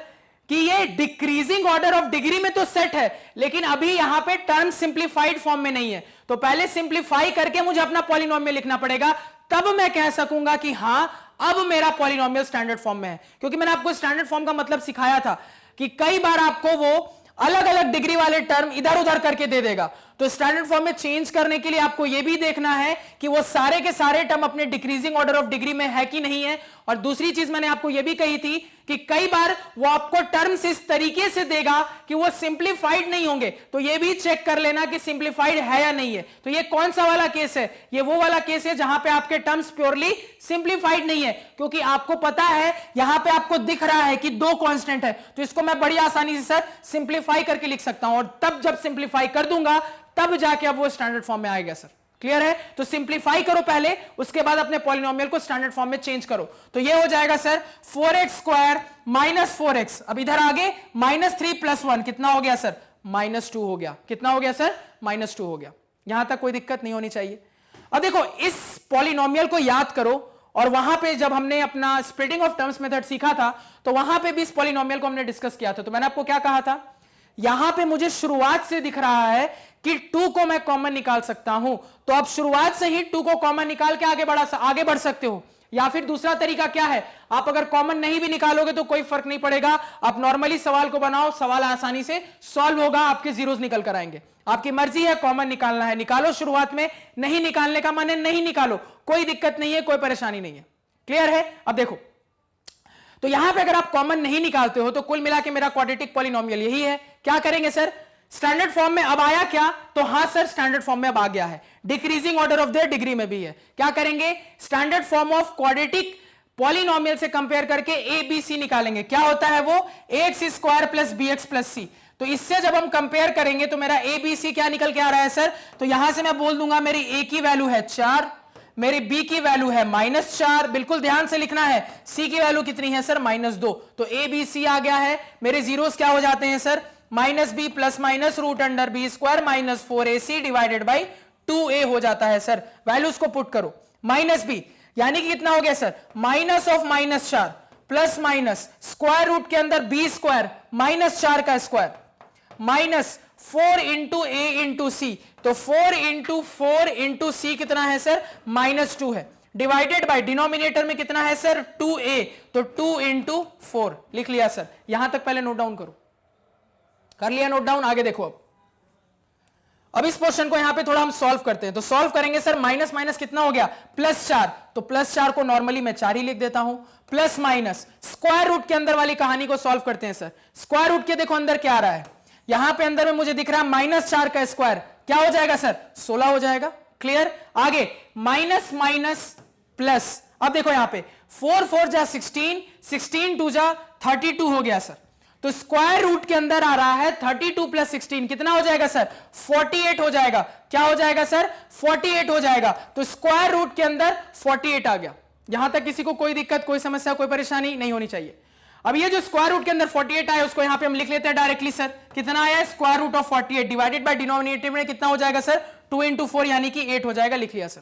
कि ये डिक्रीजिंग ऑर्डर ऑफ डिग्री में तो सेट है, लेकिन अभी यहां पे टर्म सिंप्लीफाइड फॉर्म में नहीं है। तो पहले सिंप्लीफाई करके मुझे अपना पॉलिनोमियल लिखना पड़ेगा, तब मैं कह सकूंगा कि हां अब मेरा पॉलिनोमियल स्टैंडर्ड फॉर्म में है। क्योंकि मैंने आपको स्टैंडर्ड फॉर्म का मतलब सिखाया था कि कई बार आपको वो अलग अलग डिग्री वाले टर्म इधर उधर करके दे देगा। तो स्टैंडर्ड फॉर्म में चेंज करने के लिए आपको यह भी देखना है कि वो सारे के सारे टर्म अपने डिक्रीजिंग ऑर्डर ऑफ डिग्री में है कि नहीं है। और दूसरी चीज मैंने आपको यह भी कही थी कि कई बार वो आपको टर्म्स इस तरीके से देगा कि वो सिंप्लीफाइड नहीं होंगे, तो यह भी चेक कर लेना कि सिंप्लीफाइड है या नहीं है। तो ये कौन सा वाला केस है? ये वो वाला केस है जहां पे आपके टर्म्स प्योरली सिंप्लीफाइड नहीं है, क्योंकि आपको पता है यहां पे आपको दिख रहा है कि दो कांस्टेंट है, तो इसको मैं बड़ी आसानी से सर सिंप्लीफाई करके लिख सकता हूं। और तब जब सिंप्लीफाई कर दूंगा तब जाके अब वो स्टैंडर्ड फॉर्म में आएगा सर। क्लियर है? तो सिंप्लीफाई करो पहले, उसके बाद अपने पॉलिनोमियल को स्टैंडर्ड फॉर्म में चेंज करो। तो ये हो जाएगा sir 4x square minus 4x। अब इधर आगे माइनस 3 प्लस 1 कितना हो गया सर? -2 हो गया। कितना हो गया सर? -2 हो गया। यहां तक कोई दिक्कत नहीं होनी चाहिए। अब देखो इस पॉलिनोमियल को याद करो, और वहां पे जब हमने अपना स्प्लिटिंग ऑफ टर्म्स मेथड सीखा था तो वहां पे भी इस पॉलिनोमियल को हमने डिस्कस किया था। तो मैंने आपको क्या कहा था? यहां पे मुझे शुरुआत से दिख रहा है कि 2 को मैं कॉमन निकाल सकता हूं, तो आप शुरुआत से ही 2 को कॉमन निकाल के आगे बढ़ सकते हो। या फिर दूसरा तरीका क्या है, आप अगर कॉमन नहीं भी निकालोगे तो कोई फर्क नहीं पड़ेगा, आप नॉर्मली सवाल को बनाओ, सवाल आसानी से सॉल्व होगा, आपके जीरोस निकल कर आएंगे। आपकी मर्जी है, कॉमन निकालना है निकालो शुरुआत में, नहीं निकालने का मन है नहीं निकालो, कोई दिक्कत नहीं है, कोई परेशानी नहीं है। क्लियर है? अब देखो तो यहां पे अगर आप कॉमन नहीं निकालते हो तो कुल मिला के मेरा क्वाड्रेटिक पॉलिनोमियल यही है। क्या करेंगे सर? स्टैंडर्ड फॉर्म में अब आया क्या? तो हां सर स्टैंडर्ड फॉर्म में अब आ गया है, decreasing order of their degree में भी है। क्या करेंगे? Standard form of quadratic polynomial से कंपेयर करके ए बी सी निकालेंगे। क्या होता है वो? ax square plus bx plus c. तो इससे जब हम कंपेयर करेंगे तो मेरा ए बी सी क्या निकल के आ रहा है सर? तो यहां से मैं बोल दूंगा मेरी a की वैल्यू है 4, मेरी b की वैल्यू है -4, बिल्कुल ध्यान से लिखना है। c की वैल्यू कितनी है सर? -2। तो a b c आ गया है। मेरे जीरोस क्या हो जाते हैं sir? -b plus minus root under B square minus 4ac divided by 2a हो जाता है सर। वैल्यूज को पुट करो। -b यानी कि कितना हो गया sir? Minus of -4 plus minus square root के अंदर b स्क्वायर -4 का square minus 4 into A into C. तो 4 इंटू 4 इंटू सी कितना है सर? -2 है। डिवाइडेड बाय डिनोमिनेटर में कितना है सर? 2a। तो 2 इंटू 4 लिख लिया सर। यहां तक पहले नोट डाउन करो। कर लिया नोट डाउन? आगे देखो। अब इस क्वेश्चन को यहां पे थोड़ा हम सॉल्व करते हैं। तो सॉल्व करेंगे सर, माइनस माइनस कितना हो गया? +4। तो +4 को नॉर्मली मैं 4 ही लिख देता हूं। प्लस माइनस स्क्वायर रूट के अंदर वाली कहानी को सॉल्व करते हैं सर। स्क्वायर रूट के देखो अंदर क्या आ रहा है, यहां पे अंदर में मुझे दिख रहा है -4 का स्क्वायर, क्या हो जाएगा सर? 16 हो जाएगा। क्लियर? आगे माइनस माइनस प्लस। अब देखो यहां पे 4 4 जा 16, 16 2 जा 32 हो गया सर। तो स्क्वायर रूट के अंदर आ रहा है 32 प्लस 16 कितना हो जाएगा सर? 48 हो जाएगा। क्या हो जाएगा सर? 48 हो जाएगा। तो स्क्वायर रूट के अंदर 48 आ गया। यहां तक किसी को कोई दिक्कत, कोई समस्या, कोई परेशानी नहीं होनी चाहिए। अब ये जो स्क्वायर रूट के अंदर 48 आया उसको यहां पे हम लिख लेते हैं डायरेक्टली सर। कितना आया? Square root of 48 divided by denominator में कितना हो जाएगा सर? 2 इंटू 4 यानी कि 8 हो जाएगा। लिख लिया सर।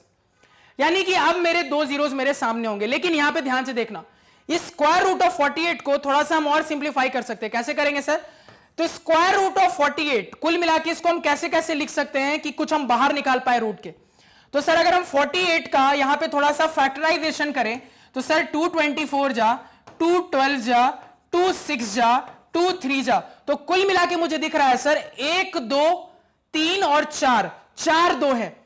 यानी कि अब मेरे दो जीरोस मेरे सामने होंगे। लेकिन यहां पे ध्यान से देखना, इस स्क्वायर रूट ऑफ 48 को थोड़ा सा हम और सिंप्लीफाई कर सकते हैं। कैसे करेंगे सर? तो स्क्वायर रूट ऑफ 48 कुल मिला के इसको हम कैसे कैसे लिख सकते हैं कि कुछ हम बाहर निकाल पाए रूट के। तो सर अगर हम 48 का यहां पे थोड़ा सा फैक्टराइजेशन करें तो सर 224 जा, 212 जा, 26 जा, 23 जा, तो कुल मिला के मुझे दिख रहा है सर 1 2 3 और 4, 4 2 है।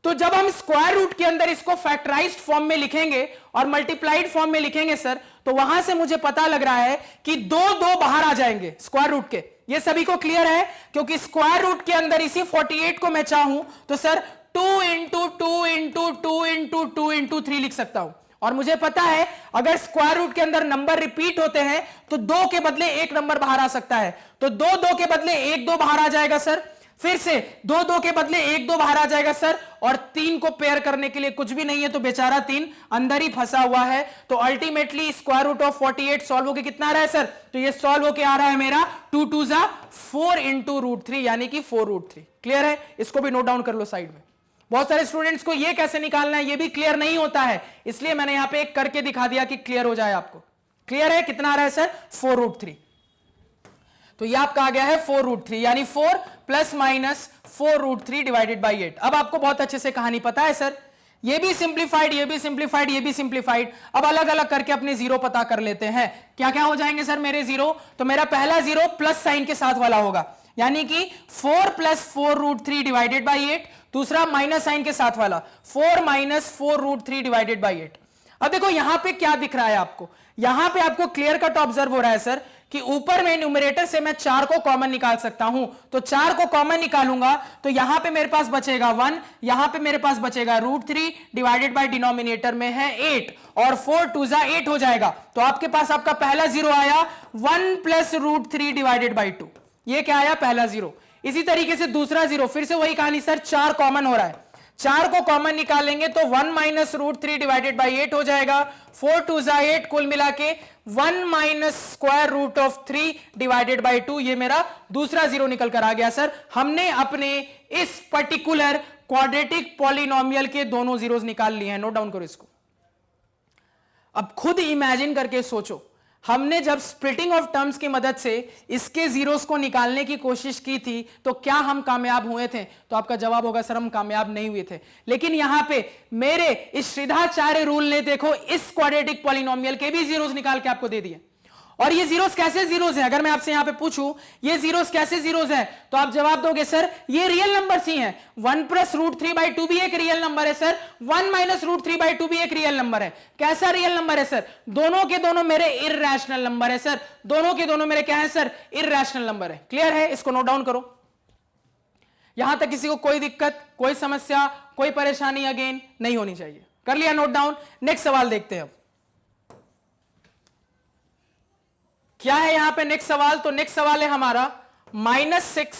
तो जब हम स्क्वायर रूट के अंदर इसको फैक्टराइज्ड फॉर्म में लिखेंगे और मल्टीप्लाइड फॉर्म में लिखेंगे सर, तो वहां से मुझे पता लग रहा है कि 2 2 बाहर आ जाएंगे स्क्वायर रूट के। ये सभी को क्लियर है? क्योंकि स्क्वायर रूट के अंदर इसी 48 को मैं चाहूं तो sir 2 into 2 into 2 into 2 into 3 लिख सकता हूं। और मुझे पता है अगर स्क्वायर रूट के अंदर नंबर रिपीट होते हैं तो 2 के बदले 1 नंबर बाहर आ सकता है। तो 2 2 के बदले 1 2 बाहर आ जाएगा सर। फिर से 2 2 के बदले 1 2 बाहर आ जाएगा सर, और 3 को पेयर करने के लिए कुछ भी नहीं है, तो बेचारा 3 अंदर ही फंसा हुआ है। तो ultimately square root of 48 solve होके कितना आ रहा है सर, तो ये सॉल्व होके आ रहा है मेरा 2 2 जा 4 इंटू √3 यानी कि 4√3। क्लियर है, इसको भी नोट डाउन कर लो साइड में। बहुत सारे स्टूडेंट्स को ये कैसे निकालना है ये भी क्लियर नहीं होता है, इसलिए मैंने यहां पे एक करके दिखा दिया कि क्लियर हो जाए आपको। क्लियर है, कितना आ रहा है सर 4√3। तो ये आपका आ गया है 4√3 यानी 4 प्लस माइनस 4√3 डिवाइडेड बाई 8। अब आपको बहुत अच्छे से कहानी पता है सर, ये भी सिंप्लीफाइड, ये भी सिंप्लीफाइड, ये भी सिंप्लीफाइड। अब अलग अलग करके अपने जीरो पता कर लेते हैं। क्या क्या हो जाएंगे सर मेरे जीरो, तो मेरा पहला जीरो प्लस साइन के साथ वाला होगा, यानी कि 4 प्लस 4√3 डिवाइडेड बाई 8। दूसरा माइनस साइन के साथ वाला 4 माइनस 4√3 डिवाइडेड बाई 8। अब देखो यहां पे क्या दिख रहा है आपको, यहां पे आपको क्लियर कट ऑब्जर्व हो रहा है सर कि ऊपर में न्यूमरेटर से मैं 4 को कॉमन निकाल सकता हूं, तो 4 को कॉमन निकालूंगा तो यहां पे मेरे पास बचेगा 1, यहां पे मेरे पास बचेगा √3 डिवाइडेड बाय डिनोमिनेटर में है 8, और 4 2 जा 8 हो जाएगा। तो आपके पास आपका पहला जीरो आया 1 प्लस √3 डिवाइडेड बाई 2, ये क्या आया पहला जीरो। इसी तरीके से दूसरा जीरो, फिर से वही कहानी सर, 4 कॉमन हो रहा है, 4 को कॉमन निकालेंगे तो 1 माइनस √3 डिवाइडेड बाई 8 हो जाएगा। 4 2 जा 8, कुल मिला के 1 minus square root of 3 divided by 2, ये मेरा दूसरा जीरो निकल कर आ गया सर। हमने अपने इस पर्टिकुलर क्वाड्रेटिक पॉलिनोमियल के दोनों जीरोस निकाल लिए हैं, नोट डाउन करो इसको। अब खुद इमेजिन करके सोचो, हमने जब स्प्लिटिंग ऑफ टर्म्स की मदद से इसके जीरोस को निकालने की कोशिश की थी तो क्या हम कामयाब हुए थे, तो आपका जवाब होगा सर हम कामयाब नहीं हुए थे। लेकिन यहां पे मेरे इस श्रीधाचार्य रूल ने देखो इस क्वाड्रेटिक पॉलिनोमियल के भी जीरोस निकाल के आपको दे दिए। और ये जीरोस कैसे जीरोस हैं, अगर मैं आपसे यहां पे पूछूं ये जीरोस कैसे जीरोस हैं, तो आप जवाब दोगे सर ये रियल नंबर्स ही हैं। 1 प्लस √3/2 भी एक रियल नंबर है सर, 1 माइनस √3/2 भी एक रियल नंबर है। कैसा रियल नंबर है सर, दोनों के दोनों मेरे इर्रेशनल नंबर है सर, दोनों के दोनों मेरे क्या है सर, इर्रेशनल नंबर है। क्लियर है, इसको नोट डाउन करो। यहां तक किसी को कोई दिक्कत, कोई समस्या, कोई परेशानी अगेन नहीं होनी चाहिए। कर लिया नोट डाउन, नेक्स्ट सवाल देखते हैं। क्या है यहां पे नेक्स्ट सवाल, तो नेक्स्ट सवाल है हमारा -6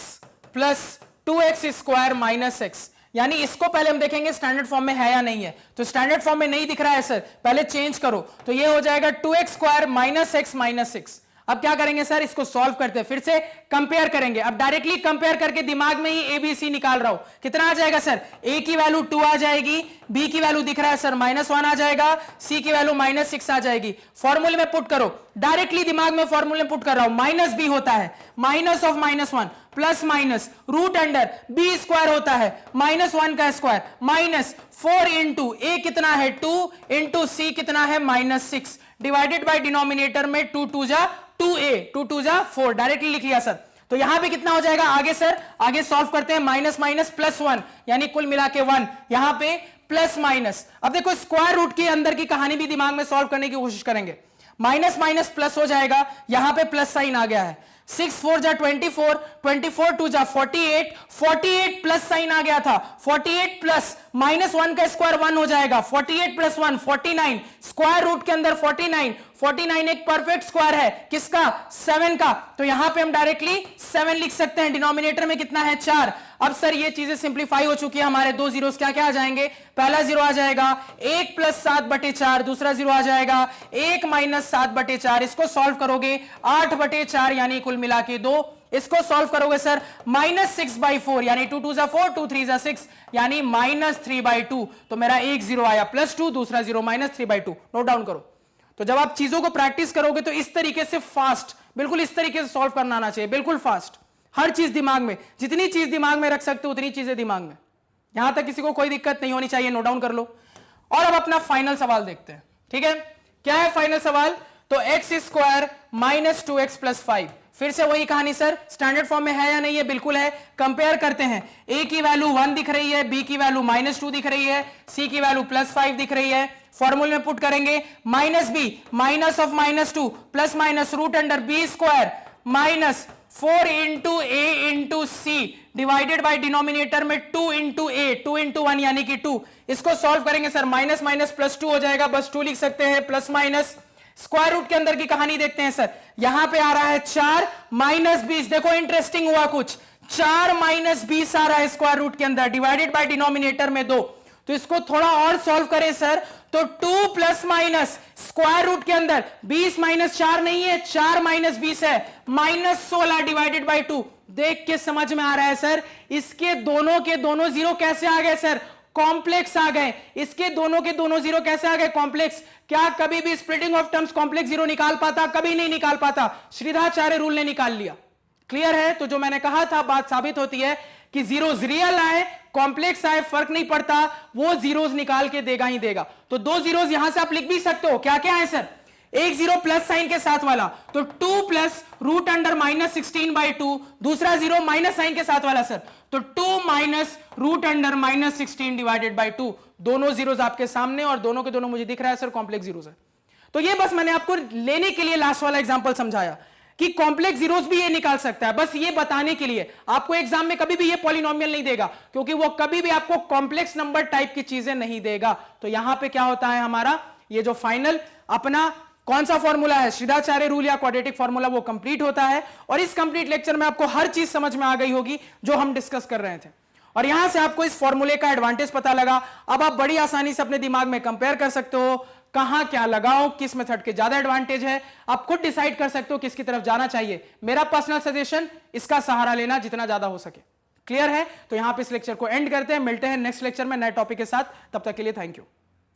plus 2x square minus x, यानी इसको पहले हम देखेंगे स्टैंडर्ड फॉर्म में है या नहीं है। तो स्टैंडर्ड फॉर्म में नहीं दिख रहा है सर, पहले चेंज करो, तो ये हो जाएगा 2x square minus x minus 6। अब क्या करेंगे सर, इसको सॉल्व करते हैं, फिर से कंपेयर करेंगे। अब डायरेक्टली कंपेयर करके दिमाग में ही ABC निकाल रहा हूं, कितना आ जाएगा सर, A की वैल्यू 2 आ जाएगी, B की वैल्यू दिख रहा है सर -1 आ जाएगा, C की वैल्यू -6 आ जाएगी। फॉर्मूले में पुट करो, डायरेक्टली दिमाग में फॉर्मूले में पुट कर रहा हूं। -b होता है minus of -1 plus minus root under b square होता है -1 का स्क्वायर माइनस 4 इंटू a कितना है 2 इंटू c कितना है -6 डिवाइडेड बाय डिनोमिनेटर में 2 2 जा 2a 2 2 जा 4, डायरेक्टली लिख लिया सर। तो यहां पे कितना हो जाएगा आगे सर, आगे सॉल्व करते हैं, माइनस माइनस प्लस 1 यानी कुल मिला के 1, यहां पे प्लस माइनस। अब देखो स्क्वायर रूट के अंदर की कहानी भी दिमाग में सॉल्व करने की कोशिश करेंगे। माइनस माइनस प्लस हो जाएगा, यहां पे प्लस साइन आ गया है, 6 4 जा 24, 24 2 जा 48, 48 प्लस साइन आ गया था, 48 प्लस -1 का स्क्वायर 1 हो जाएगा, 48 प्लस 1 49, स्क्वायर रूट के अंदर 49, 49 एक परफेक्ट स्क्वायर है, किसका 7 का, तो यहां पे हम डायरेक्टली 7 लिख सकते हैं। डिनोमिनेटर में कितना है 4। अब सर ये चीजें सिंप्लीफाई हो चुकी है, हमारे दो जीरोस क्या क्या आ जाएंगे, पहला जीरो आ जाएगा 1 प्लस 7/4, दूसरा जीरो आ जाएगा 1 माइनस 7/4। इसको सॉल्व करोगे 8/4 यानी कुल मिला के 2। इसको सॉल्व करोगे सर -6/4 यानी 2 2 जा 4 2 3 जा 6 यानी -3/2। तो मेरा एक जीरो आया +2, दूसरा जीरो -3/2। नोट डाउन करो। तो जब आप चीजों को प्रैक्टिस करोगे तो इस तरीके से फास्ट, बिल्कुल इस तरीके से सॉल्व करना आना चाहिए, बिल्कुल फास्ट। हर चीज दिमाग में, जितनी चीज दिमाग में रख सकते हो उतनी चीजें दिमाग में, यहां तक किसी को कोई दिक्कत नहीं होनी चाहिए। नोट डाउन कर लो। और अब अपना फाइनल सवाल देखते हैं, ठीक है। क्या है फाइनल सवाल, तो x square minus 2x plus 5। फिर से वही कहानी सर, स्टैंडर्ड फॉर्म में है या नहीं है, बिल्कुल है। कंपेयर करते हैं, a की वैल्यू 1 दिख रही है, b की वैल्यू -2 दिख रही है, c की वैल्यू +5 दिख रही है। फॉर्मूले में पुट करेंगे -b minus of -2 plus minus root under b square minus 4 into a into C divided by denominator में 2 इंटू a 2 इंटू 1 यानी कि 2। इसको सॉल्व करेंगे सर, माइनस माइनस प्लस 2 हो जाएगा, बस 2 लिख सकते हैं, प्लस माइनस। स्क्वायर रूट के अंदर की कहानी देखते हैं सर, यहां पे आ रहा है 4 -20। देखो इंटरेस्टिंग हुआ कुछ, 4 माइनस 20 आ रहा है स्क्वायर रूट के अंदर, डिवाइडेड बाय डिनोमिनेटर में 2। तो इसको थोड़ा और सॉल्व करें सर, तो 2 प्लस माइनस स्क्वायर रूट के अंदर 20 माइनस 4 नहीं है, 4 माइनस 20 है, माइनस 16 डिवाइडेड बाय 2। देख के समझ में आ रहा है सर, इसके दोनों के दोनों जीरो कैसे आ गए सर, कॉम्प्लेक्स आ गए। इसके दोनों के दोनों जीरो कैसे आ गए, कॉम्प्लेक्स। क्या कभी भी splitting of terms complex zero निकाल पाता, कभी नहीं निकाल पाता, श्रीधाचार्य रूल ने निकाल लिया। क्लियर है? तो जो मैंने कहा था बात साबित होती है कि जीरोस रियल आए कॉम्प्लेक्स आए फर्क नहीं पड़ता, वो जीरोस निकाल के देगा ही देगा। तो दो जीरोस यहां से आप लिख भी सकते हो, क्या क्या है सर, एक जीरो प्लस साइन के साथ वाला, तो 2 plus root under minus 16 by 2, दूसरा जीरो माइनस साइन के साथ वाला सर, तो 2 minus root under minus 16 divided by 2। दोनों जीरोस आपके सामने और दोनों के दोनों मुझे दिख रहा है सर कॉम्प्लेक्स जीरोस है। तो ये बस मैंने आपको लेने के लिए लास्ट वाला एग्जांपल समझाया कि कॉम्प्लेक्स जीरोस भी ये निकाल सकता है, बस ये बताने के लिए। आपको एग्जाम में कभी भी ये पॉलिनोमियल नहीं देगा, क्योंकि वो कभी भी आपको कॉम्प्लेक्स नंबर टाइप की चीजें नहीं देगा। तो यहां पे क्या होता है, हमारा ये जो फाइनल अपना कौन सा फॉर्मूला है, श्रीधाचार्य रूल या क्वाड्रेटिक फॉर्मूला, वो कंप्लीट होता है। और इस कंप्लीट लेक्चर में आपको हर चीज समझ में आ गई होगी जो हम डिस्कस कर रहे थे, और यहां से आपको इस फॉर्मूले का एडवांटेज पता लगा। अब आप बड़ी आसानी से अपने दिमाग में कंपेयर कर सकते हो, कहां क्या लगाओ, किस मेथड के ज्यादा एडवांटेज है, आप खुद डिसाइड कर सकते हो किसकी तरफ जाना चाहिए। मेरा पर्सनल सजेशन, इसका सहारा लेना जितना ज्यादा हो सके। क्लियर है? तो यहां पे इस लेक्चर को एंड करते हैं, मिलते हैं नेक्स्ट लेक्चर में नए टॉपिक के साथ। तब तक के लिए थैंक यू।